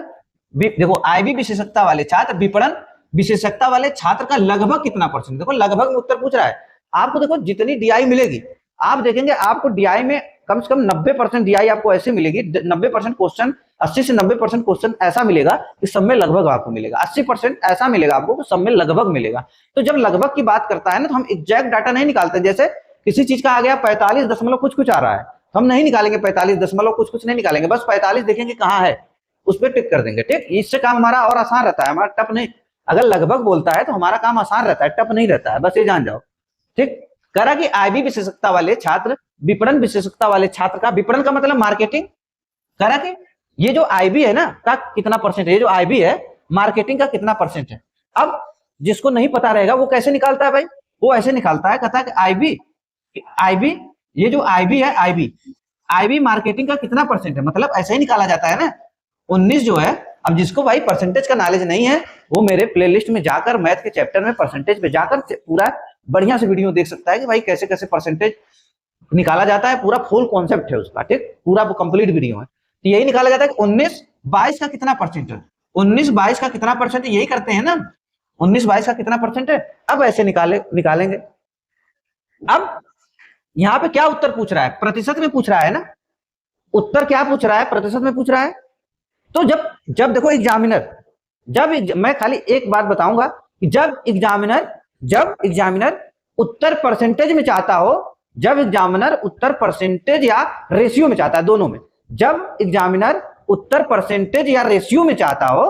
देखो आईबी विशेषज्ञता वाले छात्र विपणन विशेषज्ञता वाले छात्र का लगभग कितना परसेंट, देखो लगभग में उत्तर पूछ रहा है आपको। देखो जितनी डीआई मिलेगी आप देखेंगे, आपको डीआई में कम से कम 90% डीआई आपको ऐसे मिलेगी, 90% क्वेश्चन, 80 से 90% क्वेश्चन ऐसा मिलेगा कि सब में लगभग आपको मिलेगा, 80% ऐसा मिलेगा आपको कि सब में लगभग मिलेगा। तो जब लगभग की बात करता है ना, तो हम एग्जैक्ट डाटा नहीं निकालते, जैसे किसी चीज का आ गया 45 दशमलव कुछ कुछ आ रहा है, तो हम नहीं निकालेंगे 45 दशमलव कुछ कुछ नहीं निकालेंगे, बस 45 देखेंगे कहाँ है उस पर टिक कर देंगे, ठीक। इससे काम हमारा और आसान रहता है, हमारा टफ नहीं, अगर लगभग बोलता है तो हमारा काम आसान रहता है, टफ नहीं रहता है, बस ये जान जाओ, ठीक। कह रहा कि आईबी विशेषज्ञता वाले छात्र विपणन विशेषज्ञता वाले छात्र का, विपणन का मतलब मार्केटिंग, कह रहा कि ये जो आईबी है ना का कितना परसेंट है, ये जो आईबी है मार्केटिंग का कितना परसेंट है। अब जिसको नहीं पता रहेगा वो कैसे निकालता है भाई, वो ऐसे निकालता है, कहता है कि आईबी ये जो आईबी है, आईबी मार्केटिंग का कितना परसेंट है, मतलब ऐसे ही निकाला जाता है ना। 19 जो है, अब जिसको भाई परसेंटेज का नॉलेज नहीं है वो मेरे प्लेलिस्ट में जाकर मैथ के चैप्टर में परसेंटेज पे जाकर पूरा बढ़िया से वीडियो देख सकता है कि भाई कैसे कैसे परसेंटेज निकाला जाता है, पूरा फुल कॉन्सेप्ट है उसका, ठीक, पूरा कंप्लीट वीडियो है। तो यही निकाला जाता है कि 19 22 का कितना परसेंट है, 19 22 का कितना परसेंट, यही करते हैं ना, 19 22 का कितना परसेंट है। अब ऐसे निकालेंगे। अब यहाँ पे क्या उत्तर पूछ रहा है, प्रतिशत में पूछ रहा है ना, उत्तर क्या पूछ रहा है, प्रतिशत में पूछ रहा है। तो जब देखो एग्जामिनर, मैं खाली एक बात बताऊंगा कि जब एग्जामिनर उत्तर परसेंटेज में चाहता हो, जब एग्जामिनर उत्तर परसेंटेज या रेशियो में चाहता है, दोनों में, जब एग्जामिनर उत्तर परसेंटेज या रेशियो में चाहता हो,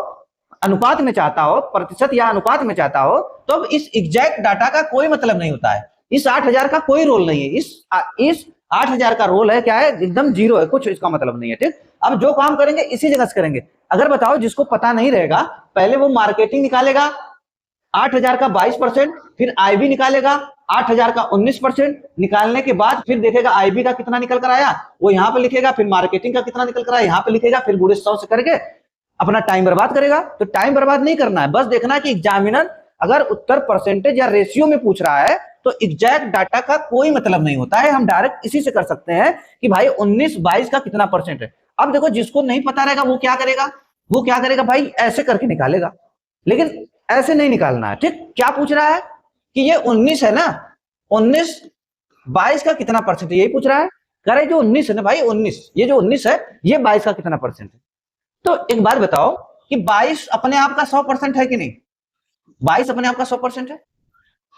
अनुपात में चाहता हो, प्रतिशत या अनुपात में चाहता हो, तो अब इस एग्जैक्ट डाटा का कोई मतलब नहीं होता है, इस 8000 का कोई रोल नहीं है, इस 8000 का रोल है क्या है, एकदम जीरो है, कुछ इसका मतलब नहीं है, ठीक। अब जो काम करेंगे इसी जगह से करेंगे। अगर बताओ जिसको पता नहीं रहेगा, पहले वो मार्केटिंग निकालेगा 8000 का 22%, फिर आईबी निकालेगा 8000 का 19%, निकालने के बाद फिर देखेगा आईबी का कितना निकल कर आया, वो यहाँ पे लिखेगा, फिर मार्केटिंग का कितना निकल कर आया यहाँ पे लिखेगा, फिर गुड़े 100 से करके अपना टाइम बर्बाद करेगा। तो टाइम बर्बाद नहीं करना है, बस देखना है कि एग्जामिनर अगर उत्तर परसेंटेज या रेशियो में पूछ रहा है तो एग्जैक्ट डाटा का कोई मतलब नहीं होता है, हम डायरेक्ट इसी से कर सकते हैं कि भाई 19 22 का कितना परसेंट है। अब देखो जिसको नहीं पता रहेगा वो क्या करेगा भाई, ऐसे करके निकालेगा, लेकिन ऐसे नहीं निकालना है, ठीक। क्या पूछ रहा है कि ये 19 है ना, 19 22 का कितना परसेंट है, यही पूछ रहा है। कह रहे जो 19 है ना भाई, 19, ये जो 19 है ये 22 का कितना परसेंट है। तो एक बात बताओ कि 22 अपने आप का 100% है कि नहीं, 22 अपने आप का 100% है।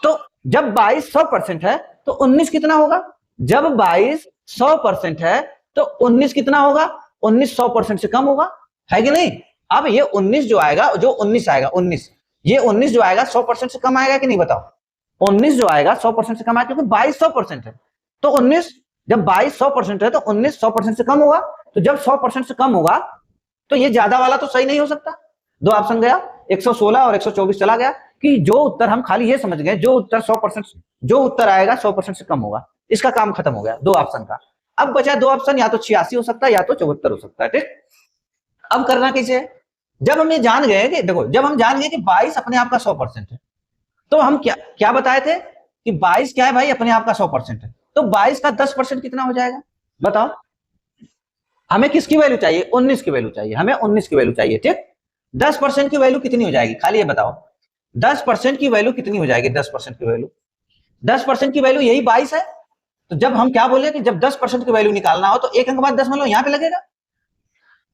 तो जब 22 100% है तो 19 कितना होगा, जब 22 100% है तो 19 कितना होगा, 19 100% से कम होगा, है कि नहीं। अब ये 19 जो आएगा, जो 19 आएगा, 19 ये 19 जो आएगा 100% से कम आएगा कि नहीं बताओ, 19 जो आएगा 100% से कम आएगा, क्योंकि 22 100% है, तो 19 जब 22 100% है तो 19 100% से कम होगा। तो जब 100% से कम होगा तो ये ज्यादा वाला तो सही नहीं हो सकता। दो ऑप्शन गया, 116 और 124 चला गया। कि जो उत्तर हम खाली ये समझ गए, जो उत्तर 100%, जो उत्तर आएगा 100% से कम होगा, इसका काम खत्म हो गया दो ऑप्शन का। अब बचा दो ऑप्शन, या तो 86 हो सकता है या तो 74 हो सकता है। ठीक, अब करना कैसे है? जब हम ये जान गए कि देखो, जब हम जान गए कि 22 अपने आप का 100% है, तो हम क्या क्या बताए थे कि 22 क्या है भाई, अपने आप का 100% है। तो 22 का 10% कितना हो जाएगा बताओ? हमें किसकी वैल्यू चाहिए? 19 की वैल्यू चाहिए, हमें 19 की वैल्यू चाहिए। ठीक, 10% की वैल्यू कितनी हो जाएगी, खाली ये बताओ 10% की वैल्यू कितनी हो जाएगी? 10% की वैल्यू, 10% की वैल्यू यही 22 है। तो जब हम क्या बोले कि जब 10% की वैल्यू निकालना हो तो एक अंक बाद दशमलव यहां पे लगेगा।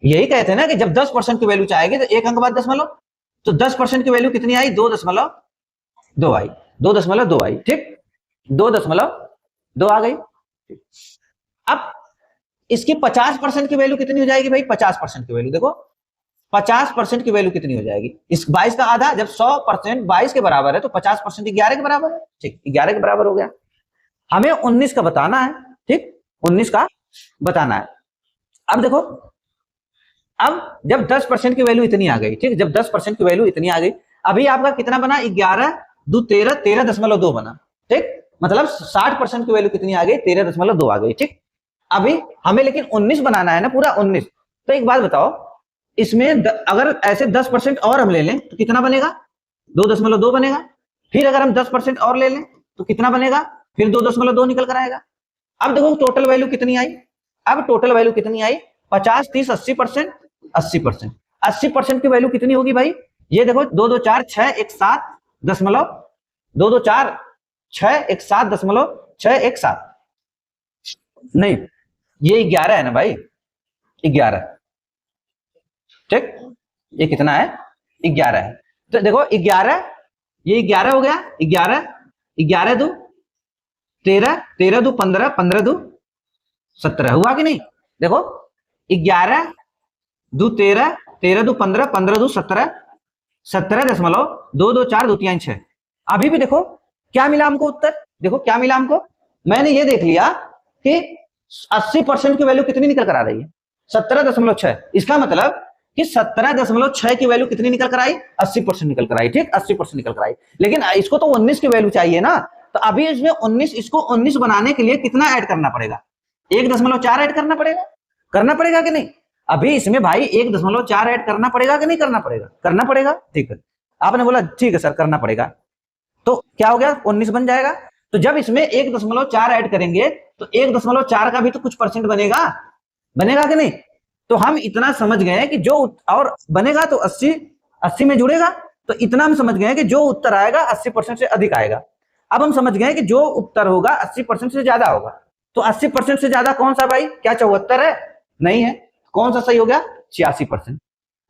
यही कहते हैं ना कि जब 10% की वैल्यू चाहेगी तो एक अंक बाद दशमलव। तो 10% की वैल्यू कितनी आई? 2.2 आई, 2.2 आई। ठीक, 2.2 आ गई। अब इसकी 50% की वैल्यू कितनी हो जाएगी भाई? 50% की वैल्यू देखो, 50% की वैल्यू कितनी हो जाएगी? इस 22 का आधा, जब 100% 22 के बराबर है तो 50% 11 के बराबर है। ठीक, 11 के बराबर हो गया। हमें 19 का बताना है। ठीक, 19 का बताना है। अब देखो, अब जब 10% की वैल्यू इतनी आ गई, ठीक, जब 10% की वैल्यू इतनी आ गई, अभी आपका कितना बना? 11 2 13, 13.2 बना। ठीक, मतलब 60% की वैल्यू कितनी आ गई? 13.2 आ गई। ठीक, अभी हमें लेकिन 19 बनाना है ना, पूरा 19। तो एक बात बताओ, इसमें अगर ऐसे 10% और हम ले लें तो कितना बनेगा? 2.2 बनेगा। फिर अगर हम 10% और ले लें तो कितना बनेगा? फिर 2.2 निकल कर आएगा। अब देखो टोटल वैल्यू कितनी आई। अब टोटल वैल्यू कितनी आई? 50 30 80%, 80%। 80% की वैल्यू कितनी होगी भाई? ये देखो 2 2 4 6 1 7 दशमलव 2 2 4 6 1 7 दशमलव 6 1 7, नहीं ये 11 है ना भाई, 11। ठीक, ये कितना है? 11 है। तो देखो 11, ये 11 हो गया। 11 11 2 13, 13 2 15, 15 2 17 हुआ कि नहीं? देखो 11 2 13, 13 2 15, 15 2 17, 17.224 2 3 6। अभी भी देखो क्या मिला हमको उत्तर, देखो क्या मिला हमको। मैंने ये देख लिया कि 80% की वैल्यू कितनी निकल कर आ रही है? 17.6। इसका मतलब कि 17.6 की वैल्यू कितनी निकल कर आई? 80% निकल कर आई। ठीक, 80% निकल कर आई। लेकिन इसको तो 19 की वैल्यू चाहिए ना, तो अभी इसमें 19, इसको 19 बनाने के लिए कितना ऐड करना पड़ेगा? 1.4 ऐड करना पड़ेगा कि नहीं? अभी इसमें भाई 1.4 ऐड करना पड़ेगा कि नहीं करना पड़ेगा? करना पड़ेगा। ठीक है, आपने बोला ठीक है सर करना पड़ेगा, तो क्या हो गया? 19 बन जाएगा। तो जब इसमें 1.4 ऐड करेंगे तो 1.4 का भी तो कुछ परसेंट बनेगा, बनेगा कि नहीं? तो हम इतना समझ गए कि जो और बनेगा तो 80 में जुड़ेगा। तो इतना हम समझ गए कि जो उत्तर आएगा 80% से अधिक आएगा। अब हम समझ गए कि जो उत्तर होगा 80% से ज्यादा होगा। तो 80% से ज्यादा कौन सा भाई? क्या 74 है? नहीं है। कौन सा सही हो गया? 86%।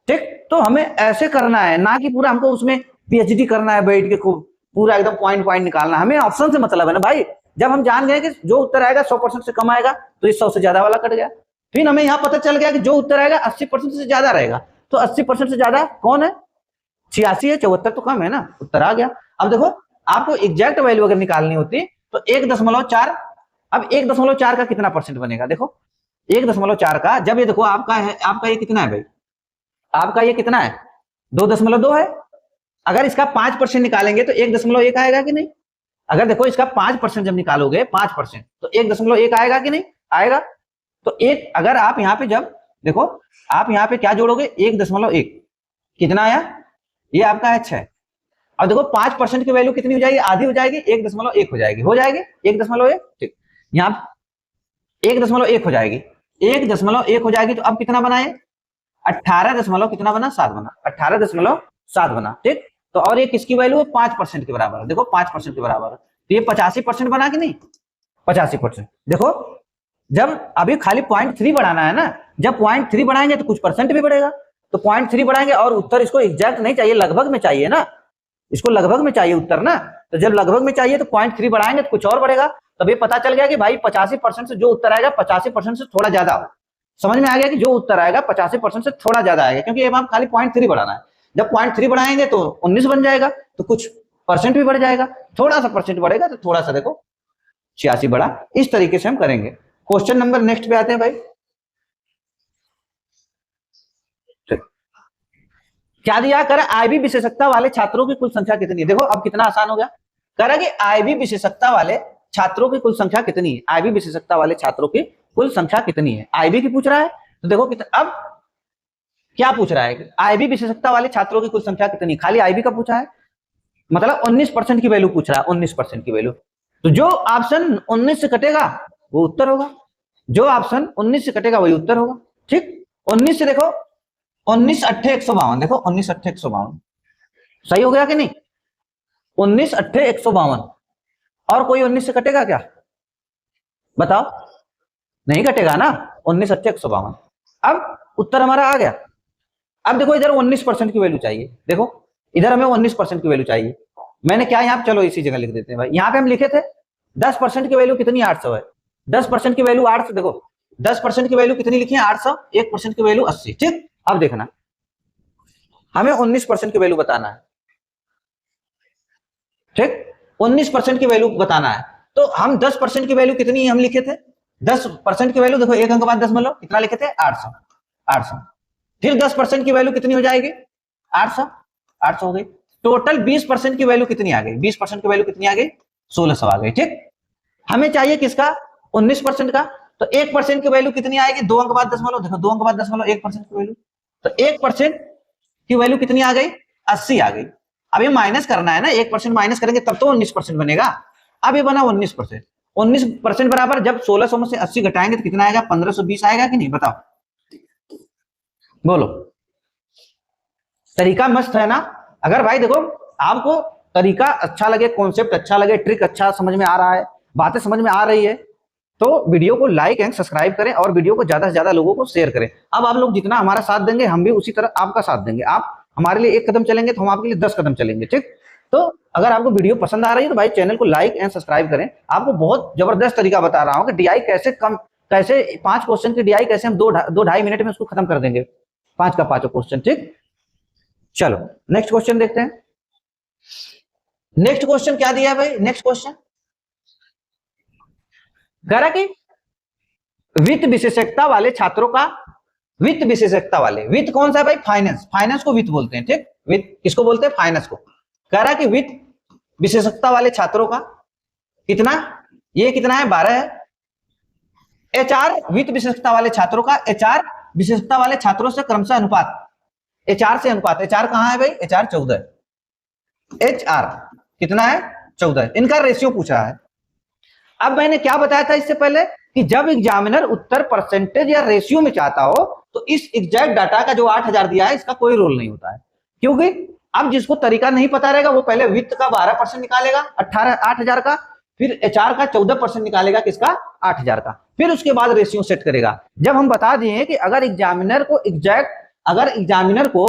ठीक, तो हमें ऐसे करना है ना कि पूरा हमको उसमें पीएचडी करना है बैठ के खूब पूरा एकदम पॉइंट पॉइंट निकालना। हमें ऑप्शन से मतलब है ना भाई। जब हम जान गए कि जो उत्तर आएगा 100% से कम आएगा तो इस 100 से ज्यादा वाला कट गया। फिर हमें यहाँ पता चल गया कि जो उत्तर आएगा 80% से ज्यादा रहेगा। तो 80% से ज्यादा कौन है? 86 है, 74 तो कम है ना, उत्तर आ गया। अब देखो आपको एग्जैक्ट वैल्यू अगर निकालनी होती तो 1.4, अब 1.4 का कितना परसेंट बनेगा? देखो 1.4 का, जब ये देखो आपका है, आपका ये कितना है भाई? आपका ये कितना है? 2.2 है। अगर इसका 5% निकालेंगे तो 1.1 आएगा कि नहीं? अगर देखो इसका 5% जब निकालोगे 5% तो 1.1 आएगा कि नहीं? आएगा। तो एक, अगर आप यहाँ पे जब देखो आप यहाँ पे क्या जोड़ोगे? 1.1 कितना आया? ये आपका है 6। अब देखो 5% की वैल्यू कितनी हो जाएगी? आधी हो जाएगी, 1.1 हो जाएगी, हो जाएगी 1.1। ठीक, यहाँ 1.1 हो जाएगी, 1.1 हो जाएगी। तो अब कितना बनाए? 18 दशमलव कितना बना? 7 बना, 18.7 बना। ठीक, तो और ये किसकी वैल्यू है? 5% के बराबर है। देखो 5% के बराबर है, तो ये 85% बना कि नहीं? 85%। देखो जब अभी खाली 0.3 बढ़ाना है ना, जब 0.3 बढ़ाएंगे तो कुछ परसेंट भी बढ़ेगा। तो 0.3 बढ़ाएंगे और उत्तर इसको एग्जैक्ट नहीं चाहिए, लगभग में चाहिए ना, इसको लगभग में चाहिए उत्तर ना। तो जब लगभग में चाहिए तो 0.3 बढ़ाएंगे तो कुछ और बढ़ेगा। तब ये पता चल गया कि भाई 85% से जो उत्तर आएगा 85% से थोड़ा ज्यादा होगा। समझ में आ गया कि जो उत्तर आएगा 85% से थोड़ा ज्यादा आएगा, क्योंकि अब खाली 0.3 बढ़ाना है। जब 0.3 बढ़ाएंगे तो 19 बन जाएगा, तो कुछ परसेंट भी बढ़ जाएगा, थोड़ा सा परसेंट बढ़ेगा तो थोड़ा सा देखो 86 बढ़ा। इस तरीके से हम करेंगे। क्वेश्चन नंबर नेक्स्ट पे आते हैं भाई। क्या दिया कर आईबी विशेषज्ञता वाले छात्रों की कुल संख्या कितनी है। देखो अब कितना आसान हो गया। कह रहा कि आईबी विशेषज्ञता वाले छात्रों की कुल संख्या कितनी है। आईबी विशेषज्ञता वाले छात्रों की कुल संख्या कितनी है, आईबी की पूछ रहा है। तो देखो कितना, अब क्या पूछ रहा है, आईबी विशेषज्ञता वाले छात्रों की कुल संख्या कितनी, खाली आईबी का पूछा है, मतलब 19% की वैल्यू पूछ रहा है, 19% की वैल्यू। तो जो ऑप्शन 19 से कटेगा वो उत्तर होगा, जो ऑप्शन 19 से कटेगा वही उत्तर होगा। ठीक, 19 से देखो 19 अट्ठे 152, देखो 19 अट्ठे 152 सही हो गया कि नहीं। 19 अट्ठे 152 और कोई 19 से कटेगा क्या, बताओ, नहीं कटेगा ना। 19 अट्ठे 152, अब उत्तर हमारा आ गया। अब देखो इधर 19% की वैल्यू चाहिए, देखो इधर हमें 19% की वैल्यू चाहिए। मैंने क्या यहाँ, चलो इसी जगह लिख देते हैं भाई। यहाँ पे हम लिखे थे 10% की वैल्यू कितनी, 800 है। 10% की वैल्यू 800, देखो 10% की वैल्यू कितनी लिखी है, 800, 1% की वैल्यू 80। ठीक, अब देखना हमें 19% की वैल्यू बताना है। ठीक, 19% की वैल्यू बताना है। तो हम 10% की वैल्यू कितनी हम लिखे थे, 10% की वैल्यू देखो एक अंक बाद 10 मान लो कितना लिखे थे, 800। 800 फिर 10% की वैल्यू कितनी हो जाएगी, 800। 800 हो गई। टोटल 20% की वैल्यू कितनी आ गई, 20% की वैल्यू कितनी आ गई, 1600 आ गई। ठीक, हमें चाहिए किसका, 19% का। तो 1% की वैल्यू कितनी आएगी, 2 अंक बाद 10 मान लो, देखो 2 अंक बाद 10 मान लो 1% की वैल्यू। तो 1% की वैल्यू कितनी आ गई, 80 आ गई। अब ये माइनस करना है ना, 1% माइनस करेंगे तब तो 19% बनेगा। अब ये बना 19%। 19% बराबर जब 1600 में से 80 घटाएंगे तो कितना आएगा, 1520 आएगा कि नहीं, बताओ, बोलो। तरीका मस्त है ना। अगर भाई देखो आपको तरीका अच्छा लगे, कॉन्सेप्ट अच्छा लगे, ट्रिक अच्छा समझ में आ रहा है, बातें समझ में आ रही है, तो वीडियो को लाइक एंड सब्सक्राइब करें और वीडियो को ज्यादा से ज्यादा लोगों को शेयर करें। अब आप लोग जितना हमारा साथ देंगे हम भी उसी तरह आपका साथ देंगे। आप हमारे लिए 1 कदम चलेंगे तो हम आपके लिए 10 कदम चलेंगे। ठीक, तो अगर आपको वीडियो पसंद आ रही है तो भाई चैनल को लाइक एंड सब्सक्राइब करें। आपको बहुत जबरदस्त तरीका बता रहा हूँ कि डीआई कैसे 5 क्वेश्चन की डीआई कैसे हम 2-2.5 मिनट में उसको खत्म कर देंगे, 5 का 5 क्वेश्चन। ठीक, चलो नेक्स्ट क्वेश्चन देखते हैं। नेक्स्ट क्वेश्चन क्या दिया है भाई, नेक्स्ट क्वेश्चन कह रहा कि वित्त विशेषज्ञता वाले छात्रों का, वित्त विशेषज्ञता वाले, वित्त कौन सा है भाई, फाइनेंस, फाइनेंस को वित्त बोलते हैं। ठीक, वित्त किसको बोलते हैं, फाइनेंस को। कह रहा कि वित्त विशेषज्ञता वाले छात्रों का कितना, ये कितना है, 12 है। एचआर वित्त विशेषज्ञता वाले छात्रों का, एचआर विशेषज्ञता वाले छात्रों से क्रमशः अनुपात, एचआर से अनुपात, एचआर कहां है भाई, एचआर 14, एचआर कितना है, 14, इनका रेशियो पूछा है। अब मैंने क्या बताया था इससे पहले कि जब एग्जामिनर उत्तर परसेंटेज या रेशियो में चाहता हो तो इस एग्जैक्ट डाटा का जो 8000 दिया है इसका कोई रोल नहीं होता है, क्योंकि अब जिसको तरीका नहीं पता रहेगा वो पहले वित्त का 12% निकालेगा 8000 का, फिर एचआर का 14% निकालेगा, किसका, 8000 का, फिर उसके बाद रेशियो सेट करेगा। जब हम बता दिए कि अगर एग्जामिनर को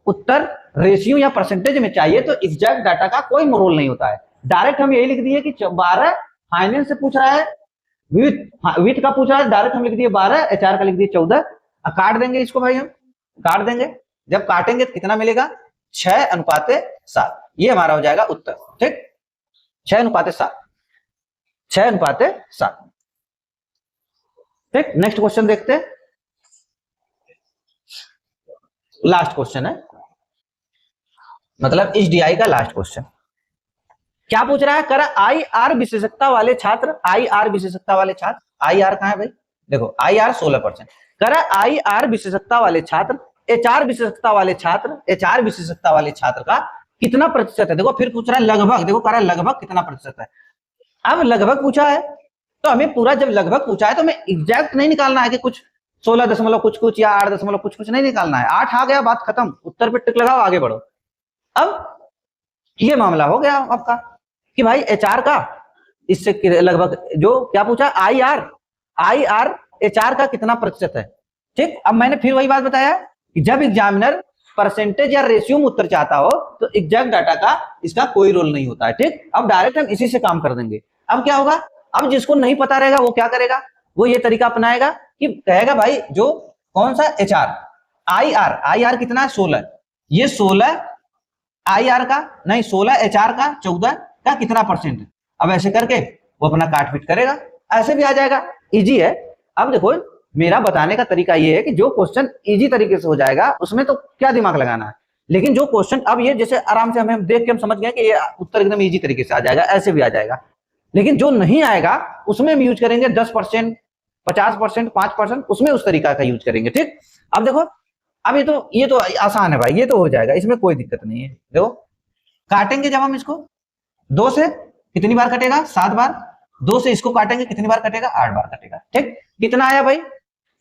उत्तर रेशियो या परसेंटेज में चाहिए तो एग्जैक्ट डाटा का कोई रोल नहीं होता है। डायरेक्ट हम यही लिख दिए कि 12 फाइनेंस से पूछ रहा है, वित्त का पूछ रहा है, डायरेक्ट हम लिख दिए 12, एचआर का लिख दिए 14। काट देंगे इसको भाई, हम काट देंगे, जब काटेंगे तो कितना मिलेगा, 6:7, ये हमारा हो जाएगा उत्तर। ठीक, 6:7, 6:7। ठीक, नेक्स्ट क्वेश्चन देखते हैं, लास्ट क्वेश्चन है, मतलब इस डीआई का लास्ट क्वेश्चन। क्या पूछ रहा है, कर आई आर विशेषज्ञता वाले छात्र, आई आर विशेषज्ञता वाले छात्र, आई आर कहां है भाई, देखो आई आर 16%, कर आई आर विशेषज्ञता वाले छात्र, एचआर विशेषज्ञता वाले छात्र, एचआर विशेषज्ञता वाले छात्र का कितना प्रतिशत है। देखो फिर पूछ रहा है लगभग, देखो कह रहा है लगभग कितना प्रतिशत है। अब लगभग पूछा है तो हमें पूरा, जब लगभग पूछा है तो हमें एग्जैक्ट नहीं निकालना है कि कुछ 16 दशमलव कुछ कुछ या 8 दशमलव कुछ कुछ नहीं निकालना है। 8 आ गया, बात खत्म, उत्तर पे टिक लगाओ, आगे बढ़ो। अब ये मामला हो गया आपका कि भाई एचआर का इससे लगभग, जो क्या पूछा, आई आर एचआर का कितना प्रतिशत है। ठीक, अब मैंने फिर वही बात बताया कि जब एग्जामिनर परसेंटेज या रेशियो में उत्तर चाहता हो तो एग्जैक्ट डाटा का इसका कोई रोल नहीं होता है। ठीक, अब डायरेक्ट हम इसी से काम कर देंगे। अब क्या होगा, अब जिसको नहीं पता रहेगा वो क्या करेगा, वो ये तरीका अपनाएगा कि कहेगा भाई जो कौन सा, एचआर, आई आर कितना है, 16, ये 16 आई आर का, नहीं 16 एचआर का, 14 का कितना परसेंट है। अब ऐसे करके वो अपना काट पीट करेगा, ऐसे भी आ जाएगा, इजी है। अब देखो मेरा बताने का तरीका ये है कि जो क्वेश्चन इजी तरीके से हो जाएगा उसमें तो क्या दिमाग लगाना है, लेकिन जो क्वेश्चन अब ये जैसे आराम से हमें देख के हम समझ गए कि ये उत्तर एकदम इजी तरीके से आ जाएगा, ऐसे भी आ जाएगा, लेकिन जो नहीं आएगा उसमें हम यूज करेंगे 10%, 50%, 5%, उसमें उस तरीका का यूज करेंगे। ठीक, अब देखो, अब ये तो आसान है भाई, ये तो हो जाएगा, इसमें कोई दिक्कत नहीं है। देखो काटेंगे जब हम इसको, 2 से कितनी बार कटेगा, 7 बार, 2 से इसको काटेंगे कितनी बार कटेगा, 8 बार कटेगा। ठीक, कितना आया भाई,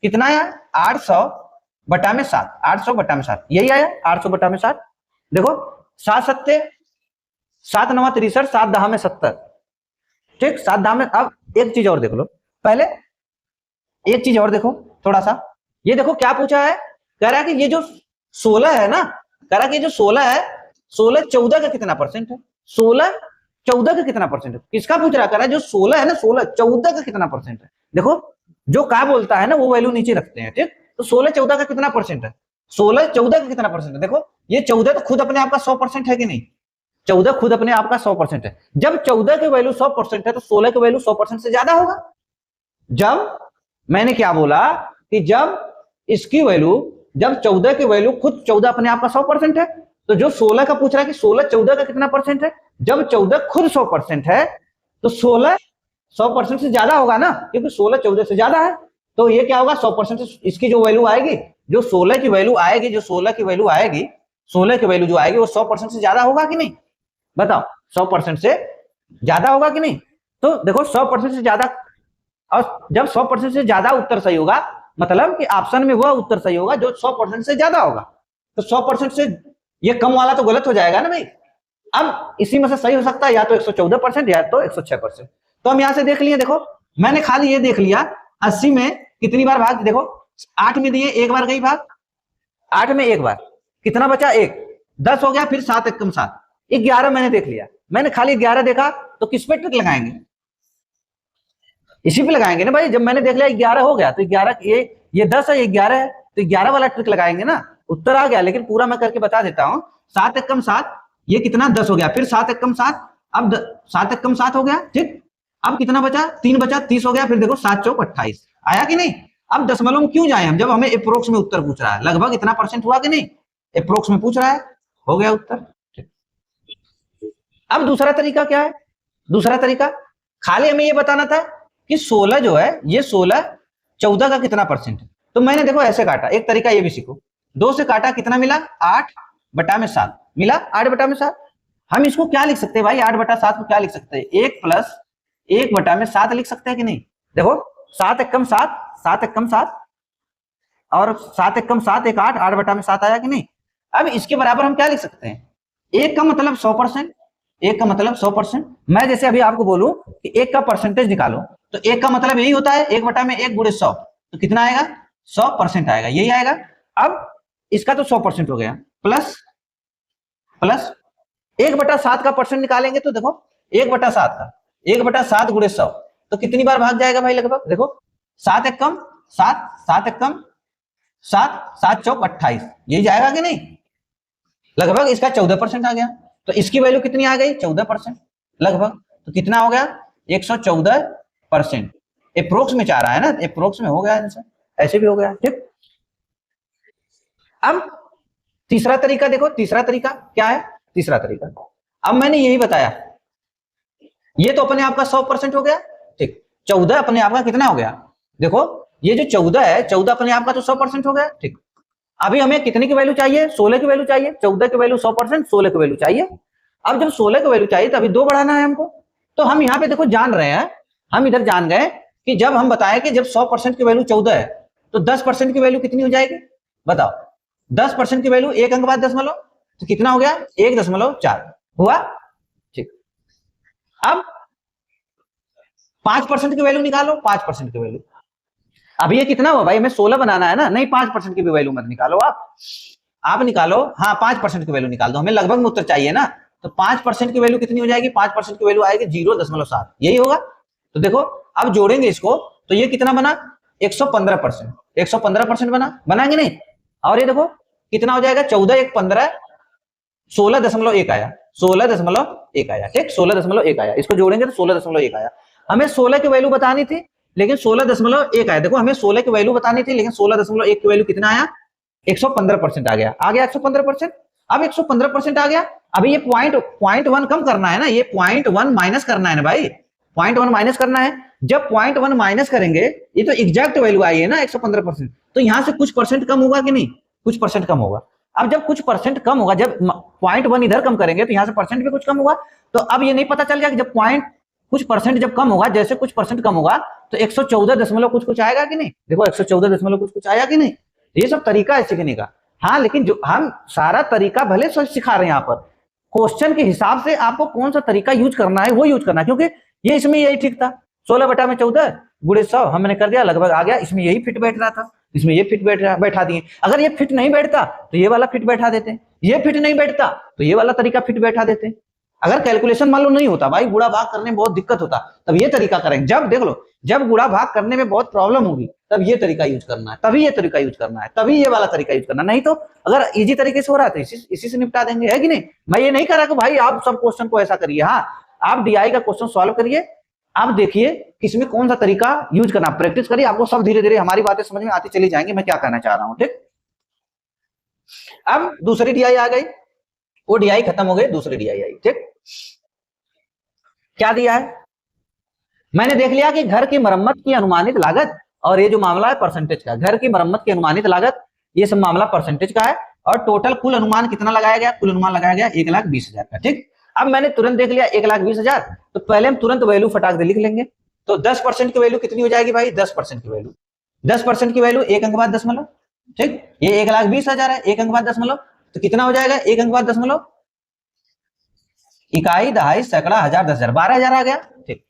कितना आया, 800/7, 800/7, यही आया 800/7। देखो 7 सत्ते 7 9 63, 7 10 में 70। ठीक, 7 10 में। अब एक चीज और देख लो, पहले एक चीज और देखो थोड़ा सा, ये देखो क्या पूछा है, कह रहा है कि ये जो 16 है ना, कह रहा है कि ये जो 16 है, 16 14 का कितना परसेंट है, 16 14 का कितना परसेंट है, किसका पूछ रहा है, कह रहा है जो 16 है ना, 16 14 का कितना परसेंट है। देखो जो का बोलता है ना वो वैल्यू नीचे रखते हैं। ठीक, तो 16 14 का कितना परसेंट है, 16 14 का कितना परसेंट है। देखो ये 14 तो खुद अपने आप का 100% है कि नहीं, 14 खुद अपने आप का 100% है। जब 14 की वैल्यू 100% है तो 16 की वैल्यू 100% से ज्यादा होगा। जब मैंने क्या बोला कि जब इसकी वैल्यू, जब 14 की वैल्यू खुद 14 अपने आप का 100% है, तो जो 16 का पूछ रहा है कि 16 14 का कितना परसेंट है, जब 14 खुद 100% है तो 16 100% से ज्यादा होगा ना, क्योंकि 16 14 से ज्यादा है। तो ये क्या होगा, 100% से इसकी जो वैल्यू आएगी, जो 16 की वैल्यू आएगी, जो 16 की वैल्यू आएगी, 16 की वैल्यू जो आएगी वो 100% से ज्यादा होगा कि नहीं, बताओ 100% से ज्यादा होगा कि नहीं। तो देखो 100% से ज्यादा, और जब 100% से ज्यादा उत्तर सही होगा मतलब कि ऑप्शन में वह उत्तर सही होगा जो 100% से ज्यादा होगा। तो 100% से ये कम वाला तो गलत हो जाएगा ना भाई। अब इसी में से सही हो सकता है या तो 114% या तो 106%। तो हम यहां से देख लिए, देखो मैंने खाली ये देख लिया 80 में कितनी बार भाग, देखो 8 में दिए एक बार गई भाग, 8 में एक बार, कितना बचा 1, 10 हो गया, फिर 7 एकम 7, 11 मैंने देख लिया। मैंने खाली 11 देखा तो किस पे ट्रिक लगाएंगे, इसी पे लगाएंगे ना भाई। जब मैंने देख लिया 11 हो गया तो 11, ये 10 है, ये 11 है, तो 11 वाला ट्रिक लगाएंगे ना, उत्तर आ गया। लेकिन पूरा मैं करके बता देता हूं, 7 एकम 7, ये कितना 10 हो गया, फिर 7 एकम 7, अब 7 एकम 7 हो गया। ठीक, अब कितना बचा, 3 बचा, 30 हो गया, फिर देखो 7 चौक 28 आया कि नहीं। अब दशमलव में क्यों जाए हम, जब हमें अप्रोक्स में उत्तर पूछ रहा है, लगभग इतना परसेंट हुआ कि नहीं, अप्रोक्स में पूछ रहा है, हो गया उत्तर। अब दूसरा तरीका क्या है, दूसरा तरीका खाली हमें ये बताना था कि 16 जो है, ये 16 14 का कितना परसेंट है। तो मैंने देखो ऐसे काटा, एक तरीका ये भी सीखो, 2 से काटा कितना मिला, 8/7 मिला, 8/7। हम इसको क्या लिख सकते हैं भाई, 8/7 को क्या लिख सकते हैं, 1 + 1/7 लिख सकते हैं कि नहीं। देखो 7 एकम 7, 7 एकम 7, और 7 एकम 7, 1 8, 8/7 आया कि नहीं। अब इसके बराबर हम क्या लिख सकते हैं, 1 का मतलब 100%, 1 का मतलब 100%। मैं जैसे अभी आपको बोलूं कि 1 का परसेंटेज निकालो, तो 1 का मतलब यही होता है 1/1 × 100, तो कितना आएगा, 100% आएगा, यही आएगा। अब इसका तो 100% हो गया, प्लस 1/7 का परसेंट निकालेंगे, तो देखो 1/7 का 1/7 × 100, तो कितनी बार भाग जाएगा भाई, लगभग देखो 7 एकम 7, 7 एकम 7, 7 चौक 28, यही जाएगा कि नहीं। लगभग इसका 14% आ गया, तो इसकी वैल्यू कितनी आ गई, 14% लगभग, तो कितना हो गया, 114%। अप्रोक्स में चाह रहा है ना, अप्रोक्स में हो गया आंसर, ऐसे भी हो गया। ठीक, अब तीसरा तरीका देखो, तीसरा तरीका क्या है, तीसरा तरीका अब मैंने यही बताया, ये तो अपने आप का 100% हो गया। ठीक, 14 अपने आप का कितना हो गया, देखो ये जो 14 है, 14 अपने आप का तो 100% हो गया। ठीक, अभी हमें कितने की वैल्यू चाहिए, 16 की वैल्यू चाहिए, 14 की वैल्यू 100%, 16 की वैल्यू चाहिए। अब जब 16 की वैल्यू चाहिए तो अभी 2 बढ़ाना है हमको, तो हम यहाँ पे देखो जान रहे हैं, हम इधर जान गए कि जब हम बताएं कि जब 100% की वैल्यू 14 है तो 10% की वैल्यू कितनी हो जाएगी, बताओ 10% की वैल्यू 1 अंक बाद दशमलव, तो कितना हो गया, 1.4 हुआ। ठीक, अब 5% की वैल्यू निकालो, 5% की वैल्यू, अब ये कितना हुआ भाई, हमें 16 बनाना है ना, नहीं 5% की भी वैल्यू मत निकालो, आप निकालो, हाँ 5% की वैल्यू निकाल दो, हमें लगभग में उत्तर चाहिए ना। तो 5% की वैल्यू कितनी हो जाएगी, 5% की वैल्यू आएगी 0.7, यही होगा। तो देखो अब जोड़ेंगे इसको, तो ये कितना बना, 115%, 115% बनाएंगे नहीं। और ये देखो कितना हो जाएगा, 14 1 15, 16.1 आया, 16.1 आया। ठीक, 16.1 आया, इसको जोड़ेंगे तो 16.1 आया। हमें 16 की वैल्यू बतानी थी, लेकिन 16.1 आया। देखो हमें 16 की वैल्यू बतानी थी, लेकिन 16.1 की वैल्यू कितना आया, 115% आ गया। आ गया 115%। अब 115% आ गया। अभी ये पॉइंट वन कम करना है ना, ये पॉइंट वन माइनस करना है ना भाई, पॉइंट वन माइनस करना है। जब पॉइंट वन माइनस करेंगे, ये तो एग्जैक्ट वैल्यू आई है ना 115%, तो यहां से कुछ परसेंट कम होगा कि नहीं, कुछ परसेंट कम होगा। अब जब कुछ परसेंट कम होगा, जब पॉइंट वन इधर कम करेंगे तो यहां से परसेंट भी कुछ कम होगा। तो अब ये नहीं पता चल गया कि जब पॉइंट कुछ परसेंट जब कम होगा, जैसे कुछ परसेंट कम होगा तो 114 दशमलव कुछ कुछ आएगा कि नहीं। देखो 114 दशमलव कुछ कुछ आया कि नहीं। ये सब तरीका है सीखने का। हाँ, लेकिन जो हम सारा तरीका भले सिखा रहे हैं यहाँ पर, क्वेश्चन के हिसाब से आपको कौन सा तरीका यूज करना है वो यूज करना है, क्योंकि ये इसमें यही ठीक था। 16/14 गुणे 100 हमने कर दिया, लगभग आ गया। इसमें यही फिट बैठ रहा था, इसमें ये फिट बैठा दिए। अगर ये फिट नहीं बैठता तो ये वाला फिट बैठा देते, ये फिट नहीं बैठता तो ये वाला तरीका फिट बैठा देते। अगर कैलकुलेशन मान लो नहीं होता भाई, गुणा भाग करने में बहुत दिक्कत होता, तब ये तरीका करेंगे। जब देख लो, जब गुणा भाग करने में बहुत प्रॉब्लम होगी, तब ये तरीका यूज करना है, तभी ये तरीका यूज करना है, तभी ये वाला तरीका यूज करना। नहीं तो अगर इजी तरीके से हो रहा है तो इसी से निपटा देंगे, है कि नहीं। मैं ये नहीं कह रहा कि भाई आप सब क्वेश्चन को ऐसा करिए। हाँ, आप डीआई का क्वेश्चन सॉल्व करिए, आप देखिए इसमें कौन सा तरीका यूज करना, प्रैक्टिस करिए, आपको सब धीरे धीरे हमारी बातें समझ में आती चली जाएंगी, मैं क्या कहना चाह रहा हूं। ठीक, अब दूसरी डीआई आ गई, वो डीआई खत्म हो गई, दूसरी डीआई आई। ठीक, क्या दिया है, मैंने देख लिया कि घर की मरम्मत की अनुमानित लागत, और ये जो मामला है परसेंटेज का, घर की मरम्मत की अनुमानित लागत, ये सब मामला परसेंटेज का है। और टोटल कुल अनुमान कितना लगाया गया, कुल अनुमान लगाया गया 1,20,000 का। ठीक, अब मैंने तुरंत देख लिया 1,20,000, तो पहले हम तुरंत वैल्यू फटाक दे लिख लेंगे। तो 10% की वैल्यू कितनी हो जाएगी भाई, 10% की वैल्यू, 10% की वैल्यू 1 अंक बाद दशमलव। ठीक, ये 1,20,000 है, 1 अंक बाद दशमलव, तो कितना हो जाएगा 1 अंक बाद दशमलव, इकाई, दहाई, सैकड़ा, हजार, 10,000, 12,000 आ गया। ठीक,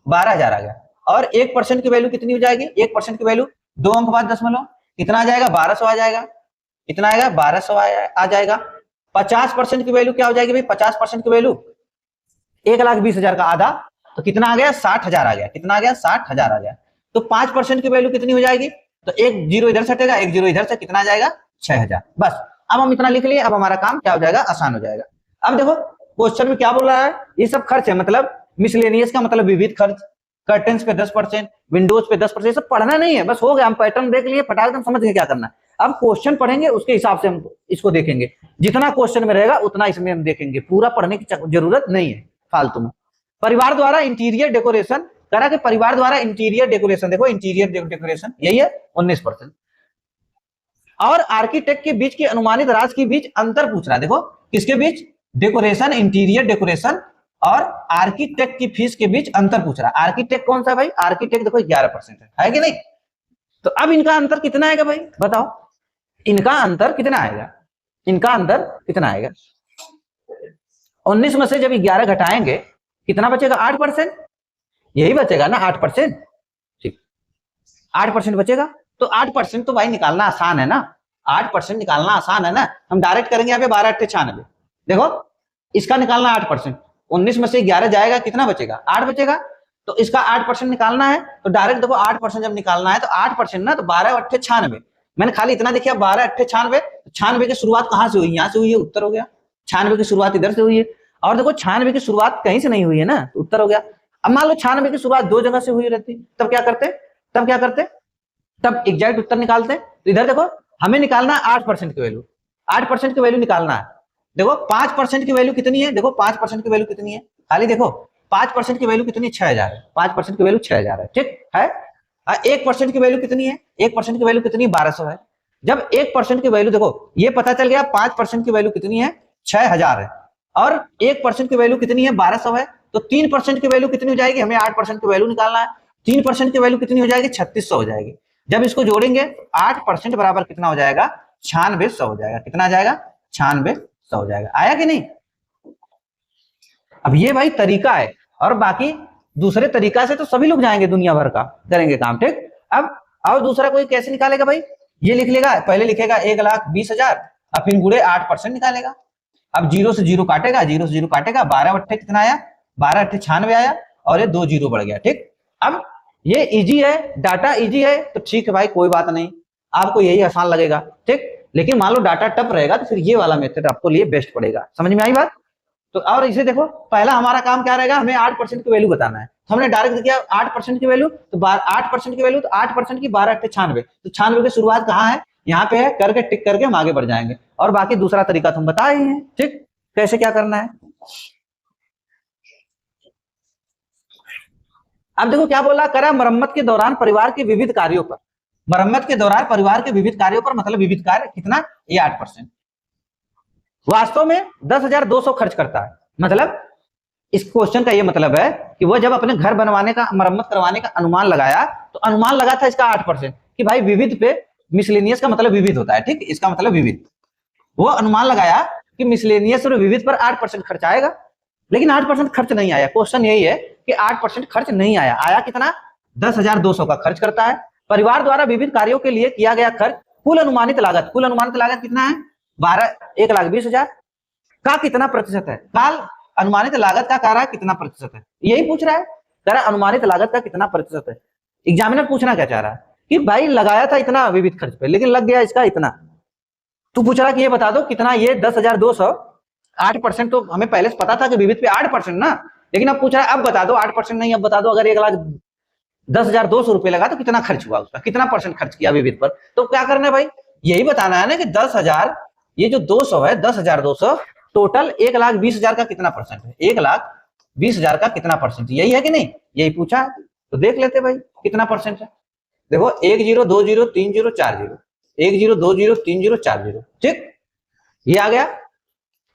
12,000 आ गया। और 1% की वैल्यू कितनी हो जाएगी, 1% की वैल्यू 2 अंक बाद दशमलव, कितना आ जाएगा 1200 आ जाएगा, कितना आएगा 1200 आ जाएगा। 50% की वैल्यू क्या हो जाएगी भाई, 50% की वैल्यू 1,20,000 का आधा, तो कितना आ गया 60,000 आ गया, कितना आ गया 60,000 आ गया। तो 5% की वैल्यू कितनी हो जाएगी, तो एक जीरो इधर से हटेगा, एक जीरो इधर से, कितना आ जाएगा 6,000। बस, अब हम इतना लिख लिए, अब हमारा काम क्या हो जाएगा, आसान हो जाएगा। अब देखो क्वेश्चन में क्या बोल रहा है, ये सब खर्च है, मतलब मिसलेनियस का मतलब विविध खर्च, कर्टेन्स पे 10%, विंडोज पे 10%, सब पढ़ना नहीं है, बस हो गया, हम पैटर्न देख लिए, फटाक से समझ गए क्या करना है। अब क्वेश्चन पढ़ेंगे, उसके हिसाब से हम इसको देखेंगे, जितना क्वेश्चन में रहेगा उतना इसमें हम देखेंगे, पूरा पढ़ने की जरूरत नहीं है फालतू में। परिवार द्वारा इंटीरियर डेकोरेशन करा के, परिवार द्वारा इंटीरियर डेकोरेशन, देखो इंटीरियर डेकोरेशन यही है 19%। और आर्किटेक्ट के बीच की अनुमानित राशि के बीच अंतर पूछ रहा है। देखो किसके बीच, डेकोरेशन, इंटीरियर डेकोरेशन और आर्किटेक्ट की फीस के बीच अंतर पूछ रहा है। आर्किटेक्ट कौन सा भाई, आर्किटेक्ट देखो 11% है कि नहीं। तो अब इनका अंतर कितना आएगा भाई, बताओ, इनका अंतर कितना आएगा, इनका अंतर कितना आएगा। 19 में से जब 11 घटाएंगे कितना बचेगा, 8%, यही बचेगा ना 8%। ठीक, 8% बचेगा। तो 8% तो भाई निकालना आसान है ना, 8% निकालना आसान है ना। हम डायरेक्ट करेंगे यहाँ पे 12×8 = 96। देखो इसका निकालना 8%, 19 में से 11 जाएगा, कितना बचेगा 8 बचेगा। तो इसका 8% निकालना है, तो डायरेक्ट देखो 8% जब निकालना है तो 8% ना, तो 12×8 = 96। मैंने खाली इतना देखिए 12×8 = 96 की शुरुआत कहां से हुई, यहां से हुई है, उत्तर हो गया। 96 की शुरुआत इधर से हुई है, और देखो 96 की शुरुआत कहीं से नहीं हुई है ना, तो उत्तर हो गया। अब मान लो 96 की शुरुआत दो जगह से हुई रहती, तब क्या करते, तब एग्जैक्ट उत्तर निकालते। तो इधर देखो हमें निकालना है 8% की वैल्यू, 8% की वैल्यू निकालना है। देखो 5% की वैल्यू कितनी है, देखो 5% की वैल्यू कितनी है, खाली देखो 5% की वैल्यू कितनी है, 6,000 है, 5% की वैल्यू 6,000 है। ठीक है। 1% की वैल्यू कितनी है, 1% की वैल्यू कितनी है, 1200 है। जब 1% की वैल्यू देखो ये पता चल गया, 5% की वैल्यू कितनी है, 6,000 है, और 1% की वैल्यू कितनी है, 1200 है। तो 3% की वैल्यू कितनी हो जाएगी, हमें 8% की वैल्यू निकालना है। 3% की वैल्यू कितनी हो जाएगी, 3600 हो जाएगी। जब इसको जोड़ेंगे 8% बराबर कितना हो जाएगा, 9600 हो जाएगा। कितना आ जाएगा, 9600 हो जाएगा। आया कि नहीं। अब ये भाई तरीका है, और बाकी दूसरे तरीका से तो सभी लोग जाएंगे, दुनिया भर का करेंगे काम। ठीक, अब और दूसरा कोई कैसे निकालेगा भाई, ये लिख लेगा, पहले लिखेगा 1,20,000, अब फिर गुणे 8% निकालेगा। अब जीरो से जीरो काटेगा, जीरो से जीरो काटेगा, 12/8 कितना आया, 12/8 96 आया, और ये 2 जीरो बढ़ गया। ठीक, अब ये इजी है, डाटा इजी है, तो ठीक है भाई, कोई बात नहीं, आपको यही आसान लगेगा। ठीक, लेकिन मान लो डाटा टफ रहेगा तो फिर ये वाला मेथड आपको लिए बेस्ट पड़ेगा। समझ में आई बात। तो और इसे देखो, पहला हमारा काम क्या रहेगा, हमें 8% की वैल्यू बताना है। तो हमने डायरेक्ट किया 8% की वैल्यू, तो 8% की वैल्यू, तो 8% की 12 × 96, तो 96 की शुरुआत कहाँ है, यहाँ पे है, करके टिक करके हम आगे बढ़ जाएंगे। और बाकी दूसरा तरीका तुम बताए ही हैं, ठीक, कैसे क्या करना है। अब देखो क्या बोला, करा मरम्मत के दौरान परिवार के विविध कार्यों पर, मरम्मत के दौरान परिवार के विविध कार्यों पर, मतलब विविध कार्य कितना, ये 8%। वास्तव में 10,200 खर्च करता है, मतलब इस क्वेश्चन का ये मतलब है कि वो जब अपने घर बनवाने का, मरम्मत करवाने का अनुमान लगाया, तो अनुमान लगा था इसका 8% कि भाई विविध पे, मिसलेनियस का मतलब विविध होता है, ठीक, इसका मतलब विविध, वो अनुमान लगाया कि मिसलेनियस और विविध पर 8% खर्च आएगा, लेकिन 8% खर्च नहीं आया। क्वेश्चन यही है कि 8% खर्च नहीं आया, आया कितना, 10,200 का खर्च करता है। परिवार द्वारा विविध कार्यों के लिए किया गया खर्च, कुल अनुमानित लागत, कुल अनुमानित लागत कितना है, 1,20,000 का कितना प्रतिशत है, काल अनुमानित लागत का कह रहा है कितना प्रतिशत है, यही पूछ रहा है, कह रहा है अनुमानित लागत का कितना प्रतिशत है। एग्जामिनर पूछना क्या चाह रहा है कि भाई लगाया था इतना विविध खर्च पे, लेकिन लग गया इसका इतना, तू पूछ रहा कि ये बता दो कितना, ये 10,200, 8% तो हमें पहले से पता था कि विविध पे 8% ना, लेकिन अब पूछ रहा है अब बता दो, 8% नहीं, अब बता दो अगर 1,10,200 रुपए लगा तो कितना खर्च हुआ उसका, कितना परसेंट खर्च किया विविध पर। तो क्या करना है भाई, यही बताना है ना कि 10,000, ये जो 200 है, 10,200 टोटल 1,20,000 का कितना परसेंट है, 1,20,000 का कितना परसेंट, यही है कि नहीं, यही पूछा है। तो देख लेते भाई कितना परसेंट है। देखो 1 0 2 0 3 0 4 0, 1 0 2 0 3 0 4 0, ठीक, ये आ गया।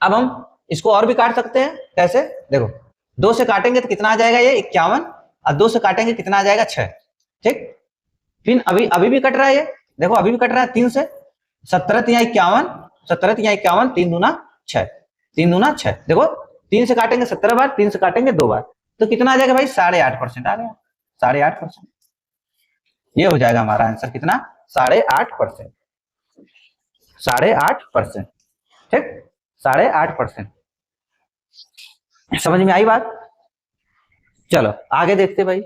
अब हम इसको और भी काट सकते हैं, कैसे, देखो 2 से काटेंगे तो कितना आ जाएगा, ये 51, और 2 से काटेंगे कितना आ जाएगा, 6, ठीक। फिर अभी भी कट रहा है, ये देखो अभी भी कट रहा है 3 से, 17 × 51, 17 × 51, 3 दूना 6, 3 दूना 6, देखो 3 से काटेंगे 17 बार, 3 से काटेंगे 2 बार, तो कितना आ जाएगा भाई, 8.5% आ गया, 8.5%, ये हो जाएगा हमारा आंसर कितना, 8.5%, 8.5%, ठीक, 8.5%। समझ में आई बात। चलो आगे देखते भाई।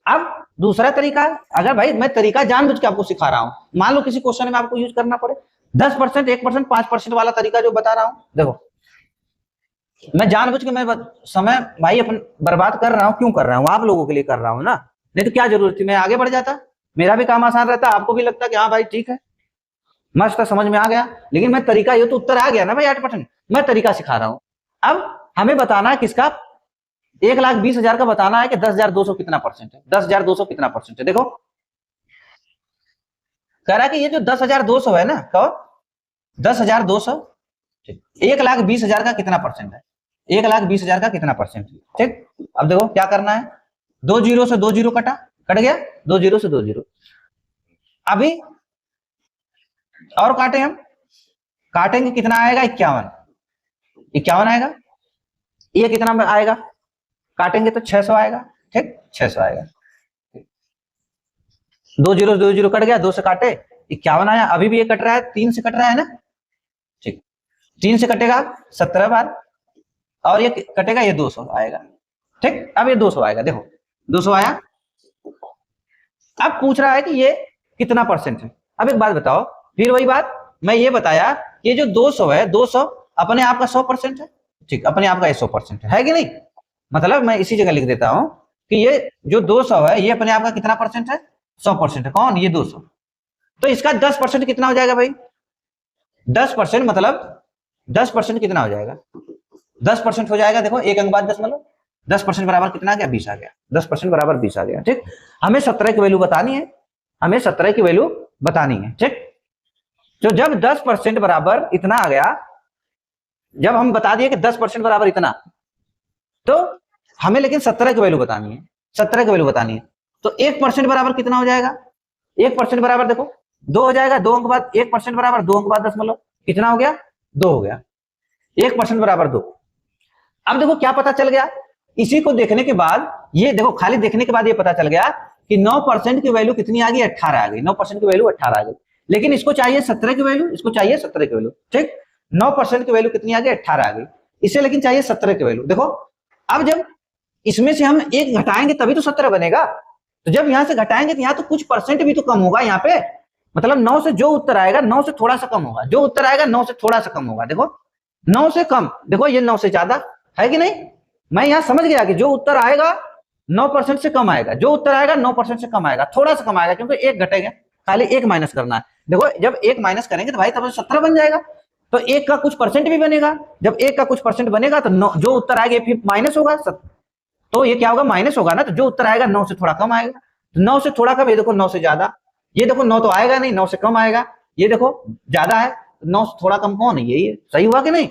अब दूसरा तरीका, अगर भाई मैं तरीका जानबूझ के आपको सिखा रहा हूं, मान लो किसी क्वेश्चन में आपको यूज करना पड़े, 10%, 1%, 5% वाला तरीका जो बता रहा हूं, देखो मैं जानबूझ के मैं समय भाई अपन बर्बाद कर रहा हूं, क्यों कर रहा हूं, आप लोगों के लिए कर रहा हूं ना, नहीं तो क्या जरूरत थी, मैं आगे बढ़ जाता, मेरा भी काम आसान रहता, आपको भी लगता कि हाँ भाई ठीक है, मस्त समझ में आ गया। लेकिन मैं तरीका, ये तो उत्तर आ गया ना भाई 8%, मैं तरीका सिखा रहा हूं। अब हमें बताना है किसका, 1,20,000 का बताना है कि 10,200 कितना परसेंट है, 10,200 कितना परसेंट है। देखो कह रहा है कि ये जो 10,200 है ना, कहो 10,200, 1,20,000 का कितना परसेंट है, 1,20,000 का कितना परसेंट है, ठीक। अब देखो क्या करना है, 2 0 से 2 0 कट गया, 2 0 से 2 0, अभी और काटे हम, काटेंगे कितना आएगा, 51, 51 आएगा, ये कितना आएगा, काटेंगे तो 600 आएगा, ठीक, 600 आएगा, 2 0 2 0 कट गया, 2 से काटे 51 आया, अभी भी ये कट रहा है, 3 से कट रहा है ना, ठीक, 3 से कटेगा 17 बार, और ये कटेगा, ये 200 आएगा, ठीक। अब ये 200 आएगा, देखो 200 आया। अब पूछ रहा है कि ये कितना परसेंट है। अब एक बात बताओ, फिर वही बात मैं ये बताया, ये जो 200 है, 200 अपने आप का 100% है, ठीक, अपने आप का 100% है कि नहीं, मतलब मैं इसी जगह लिख देता हूं कि ये जो 200 है, ये अपने आप का कितना परसेंट है, 100% है, कौन, ये 200, तो इसका 10% कितना हो जाएगा भाई, 10% मतलब 10% कितना हो जाएगा, 10% हो जाएगा, देखो एक अंक बाद 10 मतलब 10% बराबर कितना आ गया, 20 आ गया, 10% बराबर 20 आ गया, ठीक। हमें 17 की वैल्यू बतानी है, हमें 17 की वैल्यू बतानी है, ठीक। तो जब 10% बराबर इतना आ गया, जब हम बता दिए कि 10% बराबर इतना, तो हमें लेकिन 17 की वैल्यू बतानी है, 17 की वैल्यू बतानी है, तो 1% बराबर कितना हो जाएगा, 1% बराबर देखो 2 हो जाएगा, 2 अंक बाद 1% बराबर 2 अंक बाद 10 मतलब कितना हो गया, 2 हो गया, 1% बराबर 2। अब देखो क्या पता चल गया, इसी को देखने के बाद, ये देखो खाली देखने के बाद ये पता चल गया कि 9% की वैल्यू कितनी आ गई, 18 आ गई, 9% की वैल्यू 18 आ गई, लेकिन इसको चाहिए 17 की वैल्यू, इसको चाहिए 17 की वैल्यू, ठीक। 9% की वैल्यू कितनी आ गई, 18 आ गई, इसे लेकिन चाहिए 17 की वैल्यू। देखो अब जब इसमें से हम एक घटाएंगे तभी तो 17 बनेगा, तो जब यहां से घटाएंगे तो यहाँ तो कुछ परसेंट भी तो कम होगा यहाँ पे, मतलब 9 से जो उत्तर आएगा 9 से थोड़ा सा कम होगा, जो उत्तर आएगा 9 से थोड़ा सा कम होगा, देखो 9 से कम, देखो ये 9 से ज्यादा है कि नहीं, मैं यहां समझ गया कि जो उत्तर आएगा 9% से कम आएगा, जो उत्तर आएगा 9% से कम आएगा, थोड़ा सा कम आएगा क्योंकि एक घटेगा, खाली एक माइनस करना है। देखो जब एक माइनस करेंगे तो भाई तब 17 बन जाएगा, तो एक का कुछ परसेंट भी बनेगा, जब एक का कुछ परसेंट बनेगा तो जो उत्तर आएगा फिर माइनस होगा, तो ये क्या होगा, माइनस होगा ना, तो जो उत्तर आएगा 9 से थोड़ा कम आएगा, तो 9 से थोड़ा कम, ये देखो 9 से ज्यादा, ये देखो 9 तो आएगा नहीं, 9 से कम आएगा, ये देखो ज्यादा है, 9 से थोड़ा कम कौन है, ये सही हुआ कि नहीं।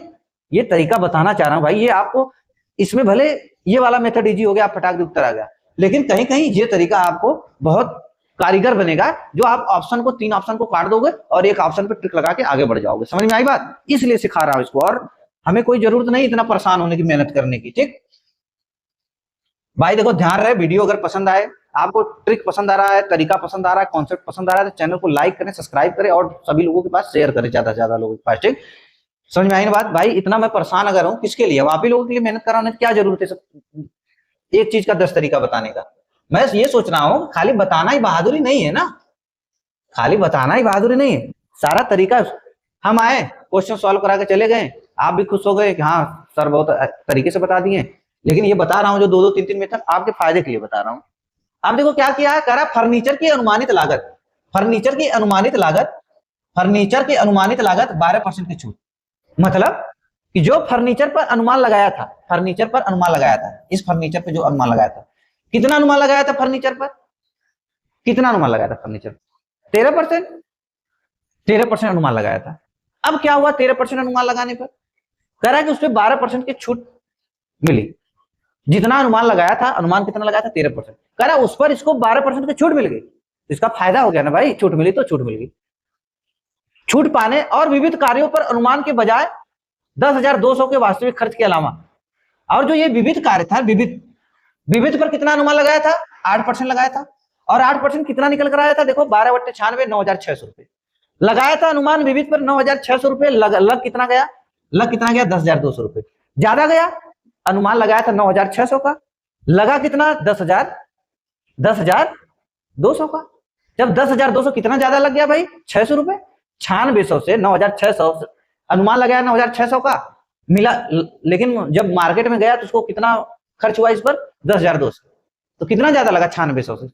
ये तरीका बताना चाह रहा हूं भाई, ये आपको इसमें भले ये वाला मेथड इजी हो गया, आप फटाक से उत्तर आ गया, लेकिन कहीं कहीं ये तरीका आपको बहुत कारीगर बनेगा, जो आप ऑप्शन को 3 ऑप्शन को काट दोगे और एक ऑप्शन पे टिक लगा के आगे बढ़ जाओगे। समझ में आई बात, इसलिए सिखा रहा हूं इसको, और हमें कोई जरूरत नहीं इतना परेशान होने की, मेहनत करने की। ठीक भाई देखो ध्यान रहे, वीडियो अगर पसंद आए, आपको ट्रिक पसंद आ रहा है, तरीका पसंद आ रहा है, कॉन्सेप्ट पसंद आ रहा है, तो चैनल को लाइक करें, सब्सक्राइब करें और सभी लोगों के पास शेयर करें, ज्यादा से ज्यादा लोगों के पास। ठीक समझ में आई ना बात भाई, इतना मैं परेशान अगर हूं किसके लिए, आप ही लोगों के लिए मेहनत कर रहा हूं, क्या जरूरत है सब एक चीज का 10 तरीका बताने का। मैं ये सोच रहा हूं खाली बताना ही बहादुरी नहीं है ना, खाली बताना ही बहादुरी नहीं है, सारा तरीका हम आए क्वेश्चन सॉल्व करा के चले गए, आप भी खुश हो गए कि हाँ सर बहुत तरीके से बता दिए, लेकिन ये बता रहा हूं जो 2-2 3-3 मेथड आपके फायदे के लिए बता रहा हूं। आप देखो क्या किया है, कह रहा फर्नीचर की अनुमानित लागत, फर्नीचर की अनुमानित लागत, फर्नीचर की अनुमानित लागत 12% की छूट, मतलब कि जो फर्नीचर पर अनुमान लगाया था, फर्नीचर पर अनुमान लगाया था, इस फर्नीचर पे जो अनुमान लगाया था, कितना अनुमान लगाया था फर्नीचर पर, कितना अनुमान लगाया था फर्नीचर, 13%, 13% अनुमान लगाया था। अब क्या हुआ 13% अनुमान लगाने पर, कह रहा है कि उस पर 12% की छूट मिली, जितना अनुमान लगाया था, अनुमान कितना लगाया था 13%, कह रहा है उस पर इसको 12% की छूट मिल गई, इसका फायदा हो गया ना भाई, छूट मिली तो छूट मिल गई। छूट पाने और विविध कार्यों पर अनुमान के बजाय 10,200 के वास्तविक खर्च के अलावा, और जो ये विविध कार्य था, विविध पर कितना अनुमान लगाया था, 8% लगाया था, और 8% कितना निकल कर आया था, देखो 12/96 9,600 रुपए लगाया था अनुमान विविध पर, 9,600 रुपए, लग कितना गया, लग कितना गया 10,200 रुपए, ज्यादा गया, अनुमान लगाया था 9,600 का, लगा कितना 10,200 का, जब 10,200 कितना ज्यादा लग गया भाई 600 रुपए, 9600 से 9,600 अनुमान लगाया 9,600 का मिला, लेकिन जब मार्केट में गया तो उसको कितना खर्च हुआ इस पर 10,200, तो कितना ज्यादा लगा 9600 से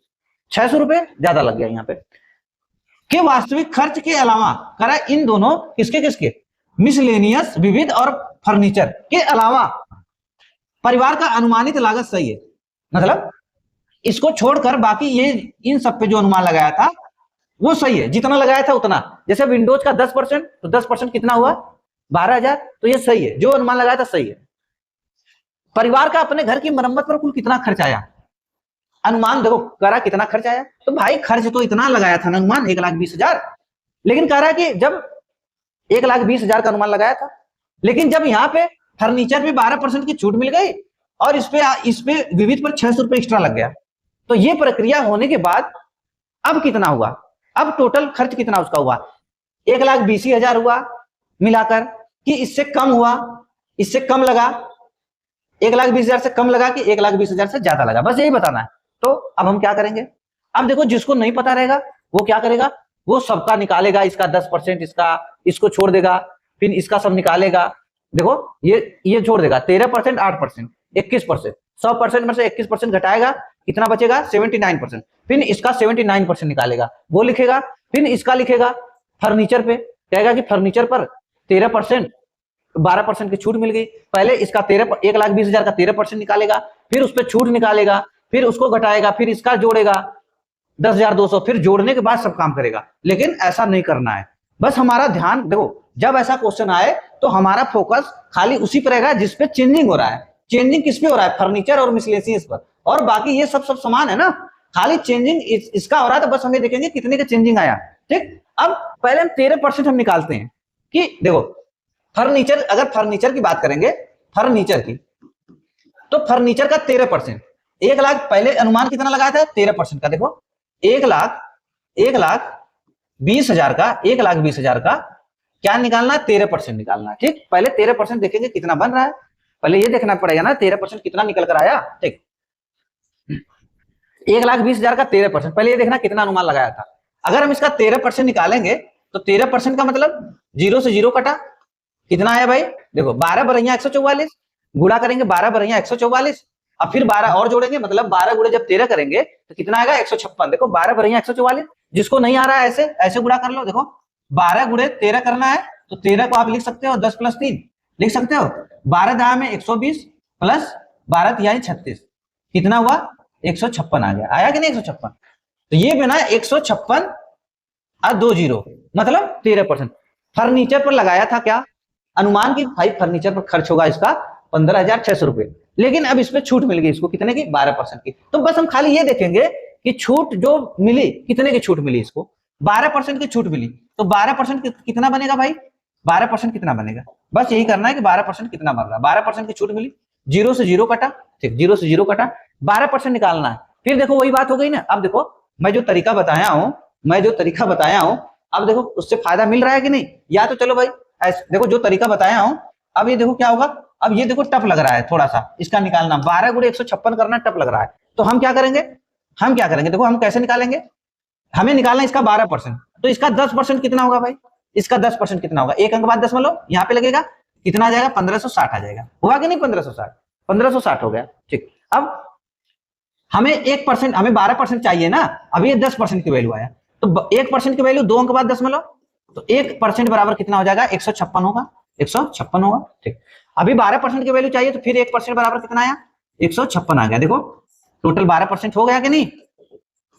600 रुपए ज्यादा लग गया यहाँ पे, के वास्तविक खर्च के अलावा करा इन दोनों किसके किसके, मिसलेनियस विविध और फर्नीचर के अलावा परिवार का अनुमानित लागत सही है, मतलब इसको छोड़कर बाकी ये इन सब पे जो अनुमान लगाया था वो सही है, जितना लगाया था उतना, जैसे विंडोज का 10%, तो 10% कितना हुआ 12,000, तो ये सही है, जो अनुमान लगाया था सही है। परिवार का अपने घर की मरम्मत पर कुल कितना खर्च आया, अनुमान देखो करा कितना खर्च आया, तो भाई खर्च तो इतना लगाया था ना अनुमान 1,20,000, लेकिन कह रहा है कि जब 1,20,000 का अनुमान लगाया था, लेकिन जब यहाँ पे फर्नीचर पे 12% की छूट मिल गई और इस पे विविध पर 600 रुपए एक्स्ट्रा लग गया, तो ये प्रक्रिया होने के बाद अब कितना हुआ, अब टोटल खर्च कितना उसका हुआ 1,20,000 हुआ मिलाकर, कि इससे कम हुआ, इससे कम लगा, 1,20,000 से कम लगा कि 1,20,000 से ज्यादा लगा, बस यही बताना है। तो अब हम क्या करेंगे, अब देखो जिसको नहीं पता रहेगा वो क्या करेगा, वो सबका निकालेगा, इसका 10%, इसको छोड़ देगा, फिर इसका सब निकालेगा, देखो ये छोड़ देगा 13%, 8%, 21%, 100% में से 21% घटाएगा, कितना बचेगा 79%, फिर इसका 79% निकालेगा, वो लिखेगा, फिर इसका लिखेगा फर्नीचर पे, कहेगा कि फर्नीचर पर 13%, 12% की छूट मिल गई, पहले इसका 1,20,000 का 13% निकालेगा, फिर उस पर छूट निकालेगा, फिर उसको घटाएगा, फिर इसका जोड़ेगा 10,200, फिर जोड़ने के बाद सब काम करेगा, लेकिन ऐसा नहीं करना है। बस हमारा ध्यान देखो, जब ऐसा क्वेश्चन आए तो हमारा फोकस खाली उसी पर रहेगा जिसपे चेंजिंग हो रहा है, चेंजिंग किस पे हो रहा है, फर्नीचर और मिसलेनियस पर, और बाकी ये सब समान है ना, खाली चेंजिंग इसका हो रहा है, तो बस हमें देखेंगे कितने का चेंजिंग आया। ठीक, अब पहले हम 13% हम निकालते हैं कि देखो फर्नीचर, अगर फर्नीचर की बात करेंगे, फर्नीचर की, तो फर्नीचर का 13%, 1,00,000 पहले अनुमान कितना लगाया था 13% का, देखो 1,20,000 का, 1,20,000 का क्या निकालना है 13% निकालना है। ठीक, पहले 13% देखेंगे कितना बन रहा है, पहले ये देखना पड़ेगा ना 13% कितना निकल कर आया। ठीक, 1,20,000 का 13%, पहले ये देखना कितना अनुमान लगाया था, अगर हम इसका 13% निकालेंगे तो 13% का मतलब 0 से 0 कटा, कितना आया भाई, देखो 12 बरैया 144, गुणा करेंगे 12 बरैया 144, अब फिर 12 और जोड़ेंगे, मतलब 12 गुणे जब 13 करेंगे तो कितना आएगा 156। देखो 12 बढ़िया 144। जिसको नहीं आ रहा है ऐसे ऐसे गुणा कर लो। देखो 12 गुणे 13 करना है तो 13 को आप लिख सकते हो 10 + 3 लिख सकते हो। 12 दाएं में 120 प्लस 12 तिहाई 36 कितना हुआ 156 आ गया। आया कि नहीं 156? तो ये बना 156 और 2 जीरो मतलब 13%। फर्नीचर पर लगाया था क्या अनुमान की भाई फर्नीचर पर खर्च होगा इसका 15,600 रुपए, लेकिन अब इसमें छूट मिल गई इसको कितने की 12% की। तो बस हम खाली ये देखेंगे कि छूट जो मिली कितने की छूट मिली, इसको 12% की छूट मिली। तो 12% कितना बनेगा भाई, 12% कितना बनेगा, बस यही करना है कि 12% कितना बन रहा है। 12% की छूट मिली, 0 से 0 कटा, ठीक 0 से 0 कटा, 12% निकालना है। फिर देखो वही बात हो गई ना। अब देखो मैं जो तरीका बताया हूं अब देखो उससे फायदा मिल रहा है कि नहीं। या तो चलो भाई देखो जो तरीका बताया हूं, अब ये देखो क्या होगा। अब ये देखो टफ लग रहा है थोड़ा सा इसका निकालना, 12 गुणे 156 करना टफ लग रहा है। तो हम क्या करेंगे देखो हम कैसे निकालेंगे, हमें निकालना इसका 12%, तो इसका 10% कितना होगा भाई, इसका 10% कितना होगा, एक अंक बाद दशमलव यहाँ पे लगेगा, कितना आ जाएगा 1560 आ जाएगा। हुआ कि नहीं 1560 हो गया। ठीक, अब हमें 1% हमें 12% चाहिए ना, अभी ये 10% की वैल्यू आया, तो 1% की वैल्यू 2 अंक बाद दशमलव, तो 1% बराबर कितना हो जाएगा 156 होगा, 156 होगा। ठीक, अभी 12% की वैल्यू चाहिए तो फिर 1% बराबर कितना आया 156 आ गया। देखो टोटल 12% हो गया कि नहीं,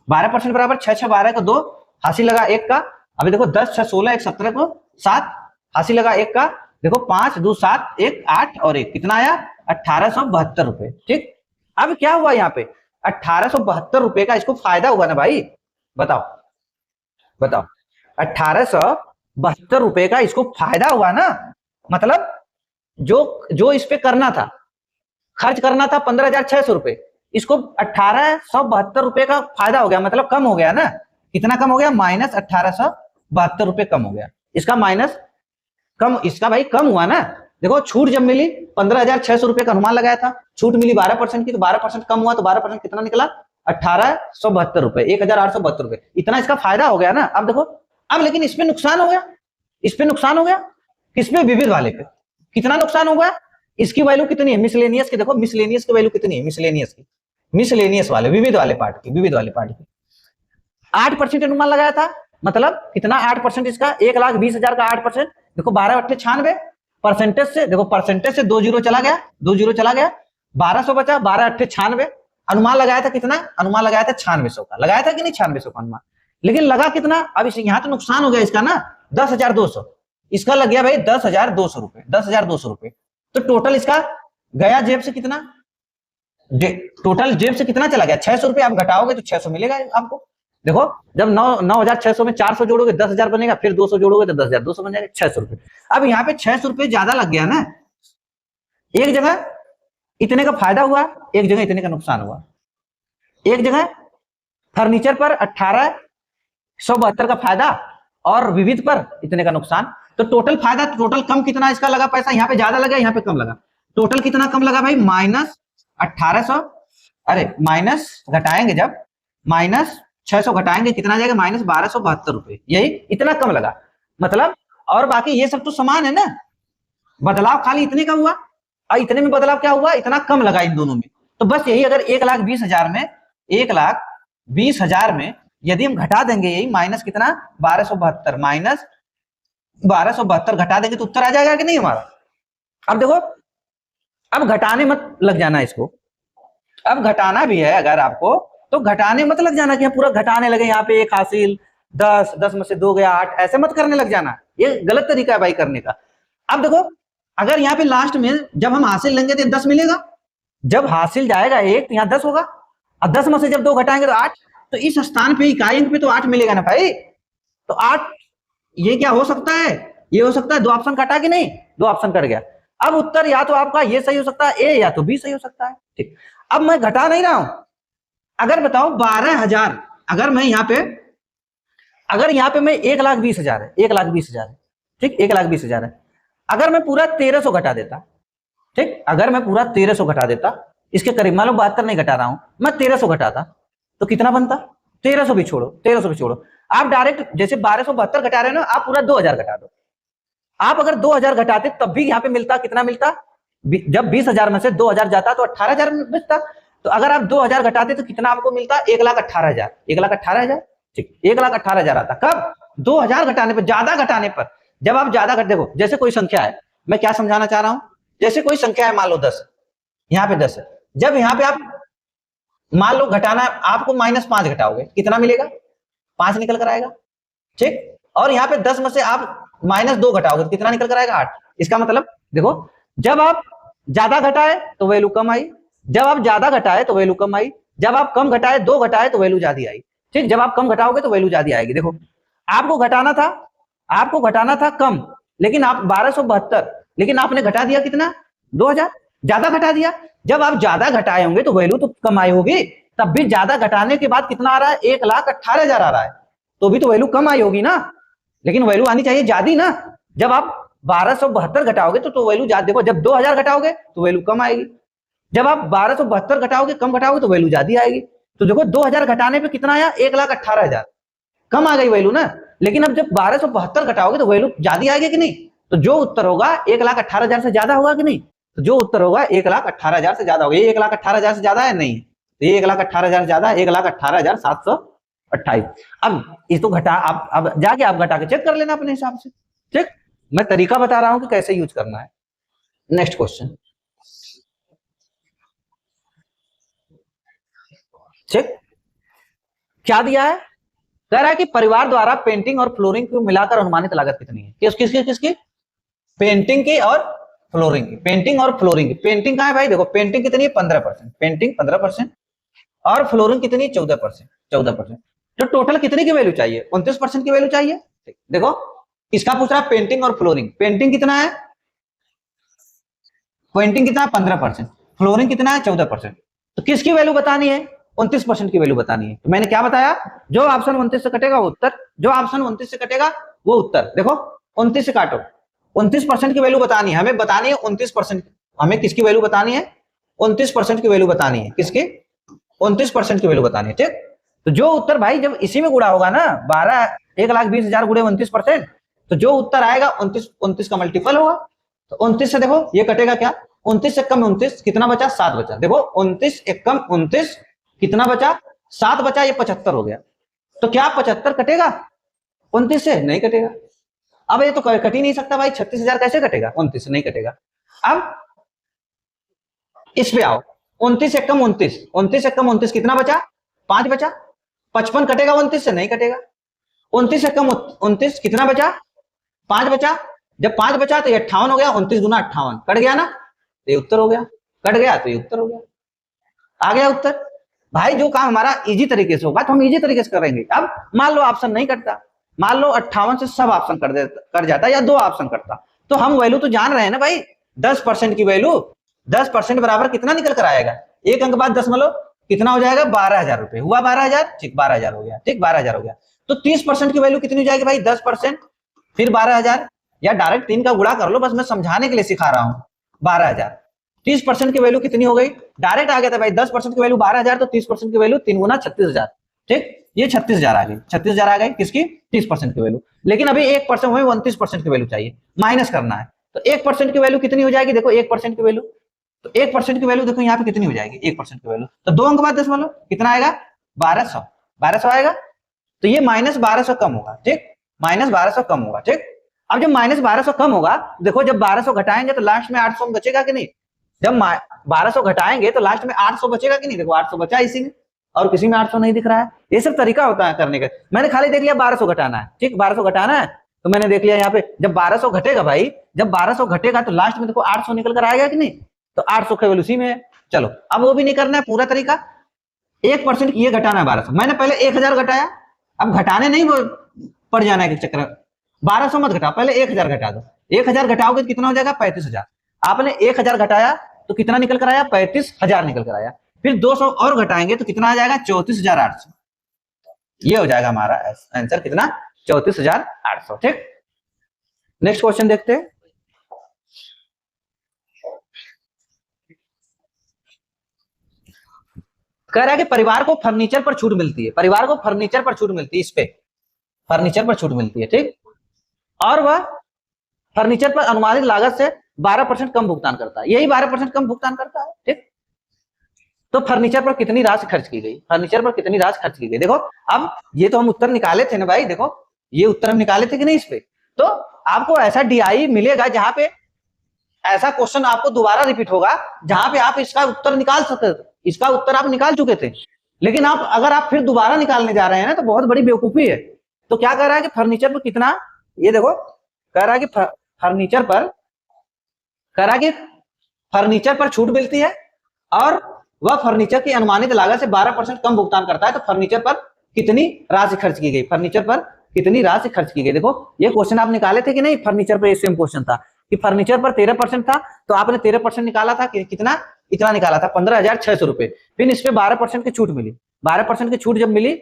12% बराबर 6 6 12 को 2 हासिल लगा 1 का, अभी देखो 10 6 16 1 17 को 7 हासिल लगा 1 का, देखो 5 2 7 1 8 और 1 कितना आया 1872 रुपए। ठीक, अब क्या हुआ यहाँ पे 1872 रुपए का इसको फायदा हुआ ना भाई, बताओ 1872 रुपए का इसको फायदा हुआ ना। मतलब जो इस पे करना था, खर्च करना था 15,600 रुपए, इसको 1872 रुपए का फायदा हो गया, मतलब कम हो गया ना। कितना कम हो गया माइनस 1872 रुपए कम हो गया, इसका माइनस कम, इसका भाई कम हुआ ना। देखो छूट जब मिली 15,600 रुपए का अनुमान लगाया था, छूट मिली 12% की, तो 12% कम हुआ तो 12% कितना निकला 1872 रुपए, 1872 रुपए, इतना इसका फायदा हो गया ना। अब देखो अब लेकिन इसमें नुकसान हो गया, किसमें विविध वाले पे कितना नुकसान हो गया, इसकी वैल्यू कितनी है मिसलेनियस की, देखो मिसलेनियस की वैल्यू कितनी है, मिसलेनियस वाले विविध वाले पार्ट की 8% अनुमान लगाया था, मतलब कितना 8% इसका 1,20,000 का 8%, देखो 12 × 96 परसेंटेज से, देखो परसेंटेज से 2 जीरो चला गया, 1200 बचा, 12 × 96 अनुमान लगाया था कितना, अनुमान लगाया था 9600 का, लगाया था कि नहीं 9600 का अनुमान, लेकिन लगा कितना, अब यहाँ तो नुकसान हो गया इसका ना 10,200, इसका लग गया भाई 10,200 रुपए, 10,200 रुपए। तो टोटल इसका गया जेब से कितना, टोटल जेब से कितना चला गया 600 रुपए, आप घटाओगे तो 600 मिलेगा आपको। देखो जब 9,600 में 400 जोड़ोगे 10,000 बनेगा, फिर 200 जोड़ोगे तो 10,200 बन जाएगा, 600 रुपए। अब यहाँ पे 600 रुपए ज्यादा लग गया ना, एक जगह इतने का फायदा हुआ, एक जगह इतने का नुकसान हुआ, एक जगह फर्नीचर पर 1872 का फायदा और विविध पर इतने का नुकसान। तो टोटल फायदा, टोटल कम कितना इसका लगा पैसा, यहाँ पे ज्यादा लगा यहाँ पे कम लगा, टोटल कितना कम लगा भाई -1800, अरे माइनस घटाएंगे जब -600 घटाएंगे कितना आ जाएगा -1272 रुपए, यही इतना कम लगा मतलब। और बाकी ये सब तो समान है ना, बदलाव खाली इतने का हुआ, और इतने में बदलाव क्या हुआ इतना कम लगा इन दोनों में। तो बस यही अगर 1,20,000 में 1,20,000 में यदि हम घटा देंगे यही माइनस कितना 1272 घटा देंगे तो उत्तर आ जाएगा कि नहीं हमारा। अब देखो अब घटाने मत लग जाना इसको, अब घटाना भी है अगर आपको तो घटाने मत लग जाना कि पूरा घटाने लगे, यहाँ पे 1 हासिल 10 में से 2 गया 8, ऐसे मत करने लग जाना, ये गलत तरीका है भाई करने का। अब देखो अगर यहाँ पे लास्ट में जब हम हासिल लेंगे तो 10 मिलेगा, जब हासिल जाएगा 1 तो यहाँ 10 होगा, और 10 में से जब 2 घटाएंगे तो 8, तो इस स्थान पे इकाई अंक पे तो 8 मिलेगा ना भाई। तो 8 ये क्या हो सकता है, ये हो सकता है 2 ऑप्शन कटा कि नहीं, 2 ऑप्शन कट गया। अब उत्तर या तो आपका ये सही हो सकता है ए, या तो बी सही हो सकता है। ठीक, अब मैं घटा नहीं रहा हूं, अगर बताओ 12,000, अगर मैं यहाँ पे मैं 1,20,000 है, 1,20,000 है, ठीक 1,20,000 है, अगर मैं पूरा 1,300 घटा देता, ठीक अगर मैं पूरा 1,300 घटा देता, इसके करीब मान लो 72 नहीं घटा रहा हूं मैं, 1,300 घटाता तो कितना बनता, 1,300 भी छोड़ो, आप डायरेक्ट जैसे 1272 घटा रहे हो ना, आप पूरा 2,000 घटा दो, आप अगर 2,000 घटाते तब भी यहाँ पे मिलता कितना मिलता जब 20,000 में से 2,000 जाता तो 18,000 में बचता। तो अगर आप 2,000 घटाते तो कितना आपको मिलता? 1,18,000। 1,18,000, ठीक, 1,18,000 आता। कब? 2,000 घटाने पर, ज्यादा घटाने पर। जब आप ज्यादा घट, देखो जैसे कोई संख्या है, मैं क्या समझाना चाह रहा हूं, जैसे कोई संख्या है, मान लो 10, यहाँ पे 10 है। जब यहाँ पे आप मान लो घटाना है, आपको -5 घटाओगे, कितना मिलेगा? 5 निकल कर आएगा, ठीक। और यहाँ पे 10 में से आप -2 घटाओगे तो कितना निकल कर आएगा? 8। इसका मतलब देखो, जब आप ज्यादा घटाए तो वैल्यू कम आई, जब आप ज्यादा घटाए तो वैल्यू कम आई, जब आप कम घटाए, 2 घटाए तो वैल्यू ज्यादा आई, ठीक। जब आप कम घटाओगे तो वैल्यू ज्यादा आएगी। देखो, आपको घटाना था कम, लेकिन आप 1272, लेकिन आपने घटा दिया कितना? 2,000, ज्यादा घटा दिया। जब आप ज्यादा घटाए होंगे तो वैल्यू तो कम आई होगी, तब भी ज्यादा घटाने के बाद कितना आ रहा है? 1,18,000 आ रहा है, तो भी तो वैल्यू कम आई होगी ना, लेकिन वैल्यू आनी चाहिए ज्यादा ना। जब आप 1272 घटाओगे तो वैल्यू ज्यादा। देखो, जब 2,000 घटाओगे तो वैल्यू कम आएगी, जब आप 1272 घटाओगे, कम घटाओगे तो वैल्यू ज्यादा आएगी। तो देखो 2,000 घटाने पे कितना आया? 1,18,000, कम आ गई वैल्यू ना। लेकिन अब जब 1272 घटाओगे तो वैल्यू ज्यादा आएगी कि नहीं? तो जो उत्तर होगा 1,18,000 से ज्यादा होगा कि नहीं? तो जो उत्तर होगा 1,18,000 से ज्यादा होगा। ये 1,18,000 से ज्यादा है? नहीं, तो ये 1,18,000 से ज्यादा, 1,18,728। अब इसको घटा, आप अब जाके आप घटा के चेक कर लेना अपने हिसाब से, ठीक। मैं तरीका बता रहा हूं कि कैसे यूज करना है। नेक्स्ट क्वेश्चन, ठीक। क्या दिया है? कह रहा है कि परिवार द्वारा पेंटिंग और फ्लोरिंग को मिलाकर अनुमानित लागत कितनी है? किसकी? पेंटिंग की और फ्लोरिंग की। पेंटिंग और फ्लोरिंग की। पेंटिंग कहां है भाई? देखो, पेंटिंग कितनी है? 15%। पेंटिंग 15% और फ्लोरिंग कितनी? 14%। 14%। तो टोटल कितने की वैल्यू चाहिए? 29% की वैल्यू चाहिए। देखो, इसका पूछ रहा है पेंटिंग और फ्लोरिंग। पेंटिंग कितना है? 15%। फ्लोरिंग कितना है? 14%। तो किसकी वैल्यू बतानी है? 29% की वैल्यू बतानी है। तो मैंने क्या बताया? जो ऑप्शन 29 से कटेगा वो उत्तर, जो ऑप्शन 29 से कटेगा वो उत्तर। देखो, 29 से काटो, 29% की वैल्यू बतानी है, हमें बतानी है 29%। हमें किसकी वैल्यू बतानी है? 29% की वैल्यू बतानी है। किसकी? 29% की वैल्यू बतानी है, ठीक। तो जो उत्तर भाई जब इसी में गुड़ा होगा ना, 1,20,000 गुड़े 29%, तो जो उत्तर आएगा 29 का मल्टीपल होगा। तो 29 से देखो ये कटेगा क्या? 29 से कम 29 कितना बचा? 7 बचा। देखो, 29 एक कम 29 कितना बचा? 7 बचा। ये 75 हो गया। तो क्या 75 कटेगा 29 से? नहीं कटेगा। अब ये तो कट ही नहीं सकता भाई, 36,000 कैसे कटेगा? 29 से नहीं कटेगा। अब इस पे आओ, 29 एक कम 29, 29 एक कम 29 कितना बचा? 5 बचा। 55 कटेगा 29 से? नहीं कटेगा। 29 एक कम 29 कितना बचा? 5 बचा। जब 5 बचा तो ये 58 हो गया। 29 गुना 58 कट गया ना, तो ये उत्तर हो गया। कट गया तो ये उत्तर हो गया। आ गया उत्तर। भाई जो काम हमारा इजी तरीके से होगा तो हम इजी तरीके से करेंगे। अब मान लो ऑप्शन नहीं करता, मान लो 58 से सब ऑप्शन कर जाता या 2 ऑप्शन करता, तो हम वैल्यू तो जान रहे हैं ना भाई, 10% की वैल्यू। 10% बराबर कितना निकल कर आएगा? एक अंक बाद 10 मतलब कितना हो जाएगा? 12,000 रुपए हुआ। 12,000, ठीक, 12,000 हो गया, ठीक, 12,000 हो गया। तो 30% की वैल्यू कितनी हो जाएगी भाई? 10% फिर 12,000, या डायरेक्ट 3 का गुणा कर लो, बस मैं समझाने के लिए सिखा रहा हूं। 12,000, 30% की वैल्यू कितनी हो गई? डायरेक्ट आ गया था भाई, 10% की वैल्यू 12,000, तो 30% की वैल्यू 3 गुना 36,000, ठीक। ये 36,000 आ गई, 36,000 आ गई किसकी? 30% की वैल्यू। लेकिन अभी 1% हमें 29% की वैल्यू चाहिए, माइनस करना है। तो 1% की वैल्यू कितनी हो जाएगी? देखो 1% की वैल्यू, तो 1% की वैल्यू देखो यहाँ पे कितनी हो जाएगी? 1% की वैल्यू तो 2 अंक बाद 10 मतलब कितना आएगा? 1200। 1200 आएगा। तो ये -1200 कम होगा, ठीक, -1200 कम होगा, ठीक। अब जब -1200 कम होगा, देखो जब 1200 घटाएंगे तो लास्ट में 800 बचेगा कि नहीं? जब 1200 घटाएंगे तो लास्ट में 800 बचेगा कि नहीं? देखो 800 बचा इसी में, और किसी में 800 नहीं दिख रहा है। ये सब तरीका होता है करने का। मैंने खाली देख लिया 1200 घटाना है, ठीक, 1200 घटाना है, तो मैंने देख लिया यहाँ पे जब 1200 घटेगा भाई, जब 1200 घटेगा तो लास्ट में देखो 800 निकल कर आएगा कि नहीं? तो 800 केवल उसी में है। चलो अब वो भी नहीं करना है पूरा तरीका, 1% ये घटाना है 1200। मैंने पहले 1000 घटाया, अब घटाने नहीं पड़ जाना है चक्कर। 1200 मत घटाओ, पहले 1000 घटा दो। 1000 घटाओगे तो कितना हो जाएगा? 35,000। आपने 1000 घटाया तो कितना निकल कर आया? 35,000 निकल कर आया। फिर 200 और घटाएंगे तो कितना आ जाएगा? 34,800। ये हो जाएगा हमारा आंसर कितना? 34,800, ठीक। नेक्स्ट क्वेश्चन देखते हैं। कह रहा है कि परिवार को फर्नीचर पर छूट मिलती है, परिवार को फर्नीचर पर छूट मिलती है, इस पे फर्नीचर पर छूट मिलती है, ठीक। और वह फर्नीचर पर अनुमानित लागत से 12% कम भुगतान करता है, यही 12% कम भुगतान करता है। ठीक, तो फर्नीचर पर कितनी राशि खर्च की गई, फर्नीचर पर कितनी राशि खर्च की गई। देखो अब ये तो हम उत्तर निकाले थे ना भाई, देखो ये उत्तर हम निकाले थे कि नहीं इस पे। तो आपको ऐसा डीआई मिलेगा जहां पे ऐसा क्वेश्चन आपको दोबारा रिपीट होगा जहां पे आप इसका उत्तर निकाल सकते, इसका उत्तर आप निकाल चुके थे, लेकिन आप अगर आप फिर दोबारा निकालने जा रहे हैं ना तो बहुत बड़ी बेवकूफी है। तो क्या कह रहा है कि फर्नीचर पर कितना, ये देखो कह रहा है कि फर्नीचर पर, कह रहा है कि फर्नीचर पर छूट मिलती है और वह फर्नीचर की अनुमानित लागत से 12% कम भुगतान करता है, तो फर्नीचर पर कितनी राशि खर्च की गई, फर्नीचर पर कितनी राशि खर्च की गई। देखो ये क्वेश्चन आप निकाले थे कि नहीं, फर्नीचर पर सेम क्वेश्चन था कि फर्नीचर पर 13% था, तो आपने 13% निकाला था कि कितना, इतना निकाला था 15,600 रुपए। फिर इस पे 12% की छूट मिली, 12% की छूट जब मिली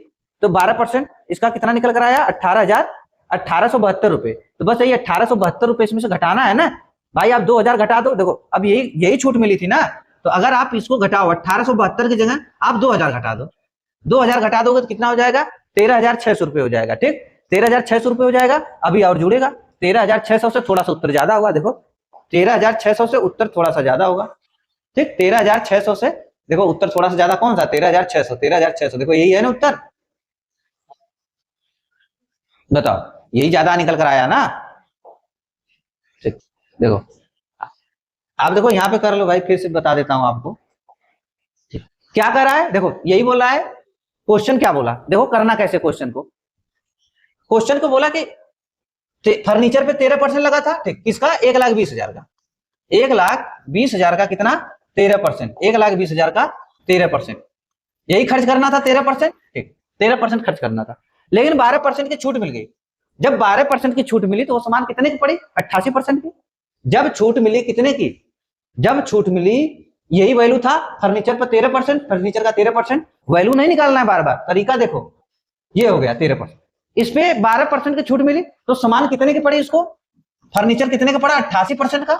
तो 12% इसका कितना निकल कर आया, 18,72 रुपए। तो बस यही 1872 रुपए इसमें से घटाना है ना भाई, आप 2,000 घटा दो। देखो अब यही छूट मिली थी ना, तो अगर आप इसको घटाओ 1872 की जगह आप 2,000 घटा दो, 2,000 घटा दोगे तो कितना हो जाएगा, 13,600 रुपए हो जाएगा। ठीक, 13,600 रुपए हो जाएगा। अभी और जुड़ेगा, 13,600 से थोड़ा सा उत्तर ज्यादा होगा, देखो 13,600 से उत्तर थोड़ा सा ज्यादा होगा। ठीक, 13,600 से देखो उत्तर थोड़ा सा ज्यादा कौन सा, 13,600, 13,600 देखो यही है ना उत्तर, बताओ यही ज्यादा निकल कर आया ना। ठीक, देखो आप देखो यहाँ पे कर लो भाई, फिर से बता देता हूं आपको क्या कर रहा है। देखो यही बोला है, क्वेश्चन क्या बोला, देखो करना कैसे क्वेश्चन को, क्वेश्चन को बोला कि फर्नीचर पे 13% लगा था। ठीक, किसका, 1,20,000 का, 1,20,000 का कितना, 13%, 1,20,000 का 13%, यही खर्च करना था 13%। ठीक, 13% खर्च करना था, लेकिन 12% की छूट मिल गई। जब 12% की छूट मिली तो वो सामान कितने की पड़ी, 88% की। जब छूट मिली कितने की, जब छूट मिली, यही वैल्यू था फर्नीचर पर 13%, फर्नीचर का 13%, वैल्यू नहीं निकालना है बार बार, तरीका देखो, ये हो गया 13%, इस पे 12% की छूट मिली तो सामान कितने की पड़ी इसको, फर्नीचर कितने का पड़ा, 88% का,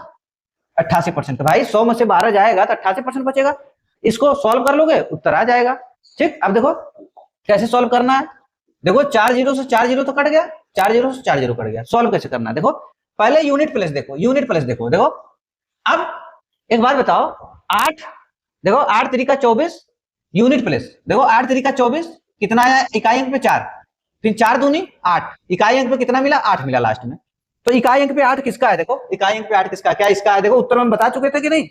88% का। भाई 100 में से 12 जाएगा तो 88% बचेगा, इसको सॉल्व कर लोगे उत्तर आ जाएगा। ठीक, अब देखो कैसे सॉल्व करना है, देखो 4 जीरो से 4 जीरो तो कट गया, 4 जीरो से 4 जीरो कट गया, सॉल्व कैसे करना है। देखो पहले यूनिट प्लेस देखो, यूनिट प्लेस देखो, देखो अब एक बात बताओ, 8 देखो 8 तरीका 24 यूनिट प्लेस, देखो 8 तरीका 24 कितना आया, इकाई अंक पे 4, फिर 4 दूनी 8, इकाई अंक पे कितना मिला, 8 मिला लास्ट में। तो इकाई अंक पे 8 किसका है, देखो इकाई अंक पे 8 किसका, क्या इसका है, देखो उत्तर में बता चुके थे कि नहीं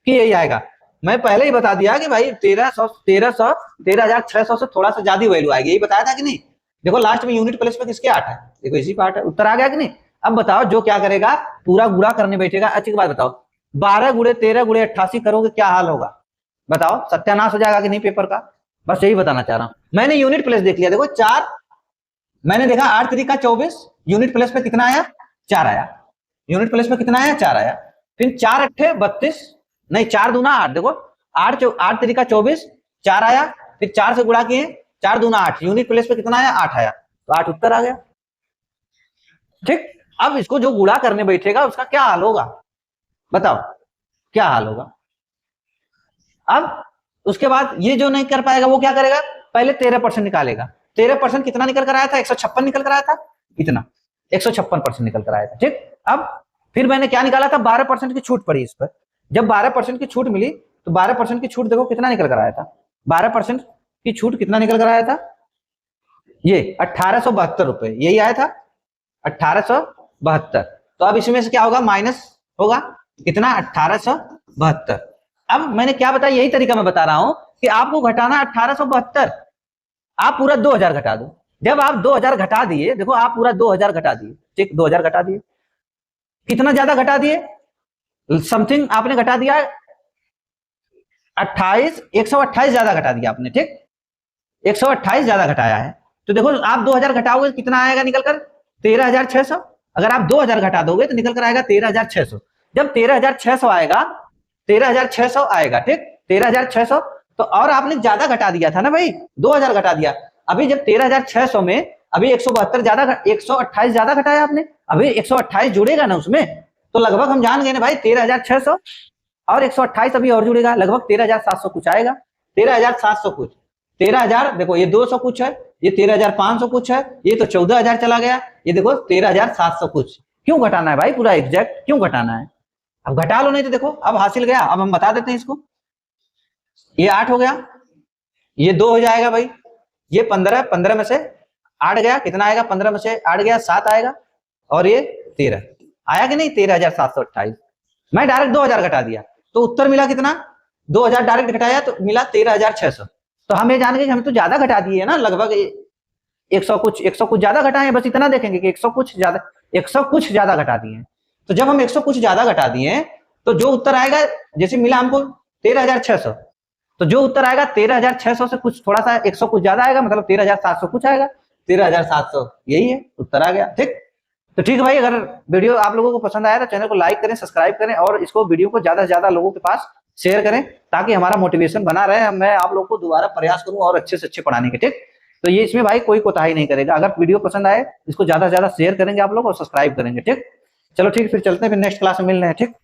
कि यही आएगा। मैं पहले ही बता दिया कि भाई 13,600 से थोड़ा सा ज्यादा वैल्यू आएगी, यही बताया था कि नहीं। देखो लास्ट में यूनिट प्लेस पे किसके 8 है, देखो इसी पे 8 है, उत्तर आ गया कि नहीं। अब बताओ जो क्या करेगा, पूरा गुणा करने बैठेगा। अच्छी बात बताओ, 12 गुणे 13 गुणे 88 करोगे क्या हाल होगा, बताओ सत्यानाश हो जाएगा कि नहीं पेपर का, बस यही बताना चाह रहा हूं। मैंने यूनिट प्लेस देख लिया, देखो 4, मैंने देखा 8 तरीका 24, यूनिट प्लेस पे कितना आया, 4 आया, यूनिट प्लेस पे कितना आया, 4 आया। फिर 4 अट्ठे 32, नहीं 4 दूना 8, देखो 8 तरीका 24, 4 आया, फिर 4 से गुणा किए, 4 दूना 8, यूनिट प्लेस पे कितना आया, 8 आया, तो 8 उत्तर आ गया। ठीक, अब इसको जो गुणा करने बैठेगा उसका क्या हाल होगा, बताओ क्या हाल होगा। अब उसके बाद ये जो नहीं कर पाएगा वो क्या करेगा, पहले 13% निकालेगा, 13% कितना निकल कर आया था, 156 निकल कर आया था, इतना 156% निकल कर आया था। ठीक, अब फिर मैंने क्या निकाला था, 12% की छूट पड़ी इस पर, जब 12% की छूट मिली तो 12% की छूट देखो कितना निकल कर आया था, 12% की छूट कितना निकल कर आया था, ये 1872 रुपए, यही आया था 1872। तो अब इसमें से क्या होगा, माइनस होगा कितना, 1872। अब मैंने क्या बताया, यही तरीका मैं बता रहा हूं कि आपको घटाना 1872, आप पूरा 2,000 घटा दो। जब आप 2,000 घटा दिए, देखो आप पूरा 2,000 घटा दिए, ठीक 2,000 घटा दिए, कितना ज्यादा घटा दिए, समथिंग आपने घटा दिया 128 ज्यादा घटा दिया आपने। ठीक, 128 ज्यादा घटाया है, तो देखो आप 2,000 घटाओगे कितना आएगा निकल कर, 13,600। अगर आप 2,000 घटा दोगे तो निकल कर आएगा 13,600। जब 13,600 आएगा, 13,600 आएगा, ठीक 13,600, तो और आपने ज्यादा घटा दिया था ना भाई, 2,000 घटा दिया। अभी जब 13,600 में अभी 172 ज्यादा, 128 ज्यादा घटाया आपने, अभी 128 जुड़ेगा ना उसमें, तो लगभग हम जान गए ना भाई 13,600 और 128 अभी और जुड़ेगा, लगभग 13,700 कुछ आएगा, 13,700 कुछ, 13,000 देखो ये 200 कुछ है, ये 13,500 कुछ है, ये तो 14,000 चला गया, ये देखो 13,700 कुछ। क्यों घटाना है भाई, पूरा एग्जैक्ट क्यों घटाना है, अब घटा लो, नहीं तो देखो अब हासिल गया। अब हम बता देते हैं इसको, ये 8 हो गया, ये 2 हो जाएगा भाई, ये 15, 15 में से 8 गया, कितना आएगा, 15 में से 8 गया 7 आएगा, और ये 13 आया कि नहीं, 13,728। मैं डायरेक्ट 2000 घटा दिया तो उत्तर मिला कितना, 2000 डायरेक्ट घटाया तो मिला 13,600। तो हम ये जान गए कि हम तो ज्यादा घटा दिए ना, लगभग 100 कुछ ज्यादा घटाए, बस इतना देखेंगे कि 100 कुछ ज्यादा घटा दिए। तो जब हम 100 कुछ ज्यादा घटा दिए तो जो उत्तर आएगा, जैसे मिला हमको 13,600, तो जो उत्तर आएगा 13,600 से कुछ थोड़ा सा 100 कुछ ज्यादा आएगा, मतलब 13,700 कुछ आएगा, 13,700 यही है उत्तर आ गया। ठीक, तो ठीक है भाई, अगर वीडियो आप लोगों को पसंद आया तो चैनल को लाइक करें, सब्सक्राइब करें, और इसको वीडियो को ज्यादा से ज्यादा लोगों के पास शेयर करें, ताकि हमारा मोटिवेशन बना रहे, मैं आप लोगों को दोबारा प्रयास करूं और अच्छे से अच्छे पढ़ाने के। ठीक, तो ये इसमें भाई कोई कोताही नहीं करेगा। अगर वीडियो पसंद आए इसको ज्यादा से ज्यादा शेयर करेंगे आप लोग और सब्सक्राइब करेंगे। ठीक, चलो ठीक, फिर चलते हैं, फिर नेक्स्ट क्लास में मिल रहे हैं। ठीक।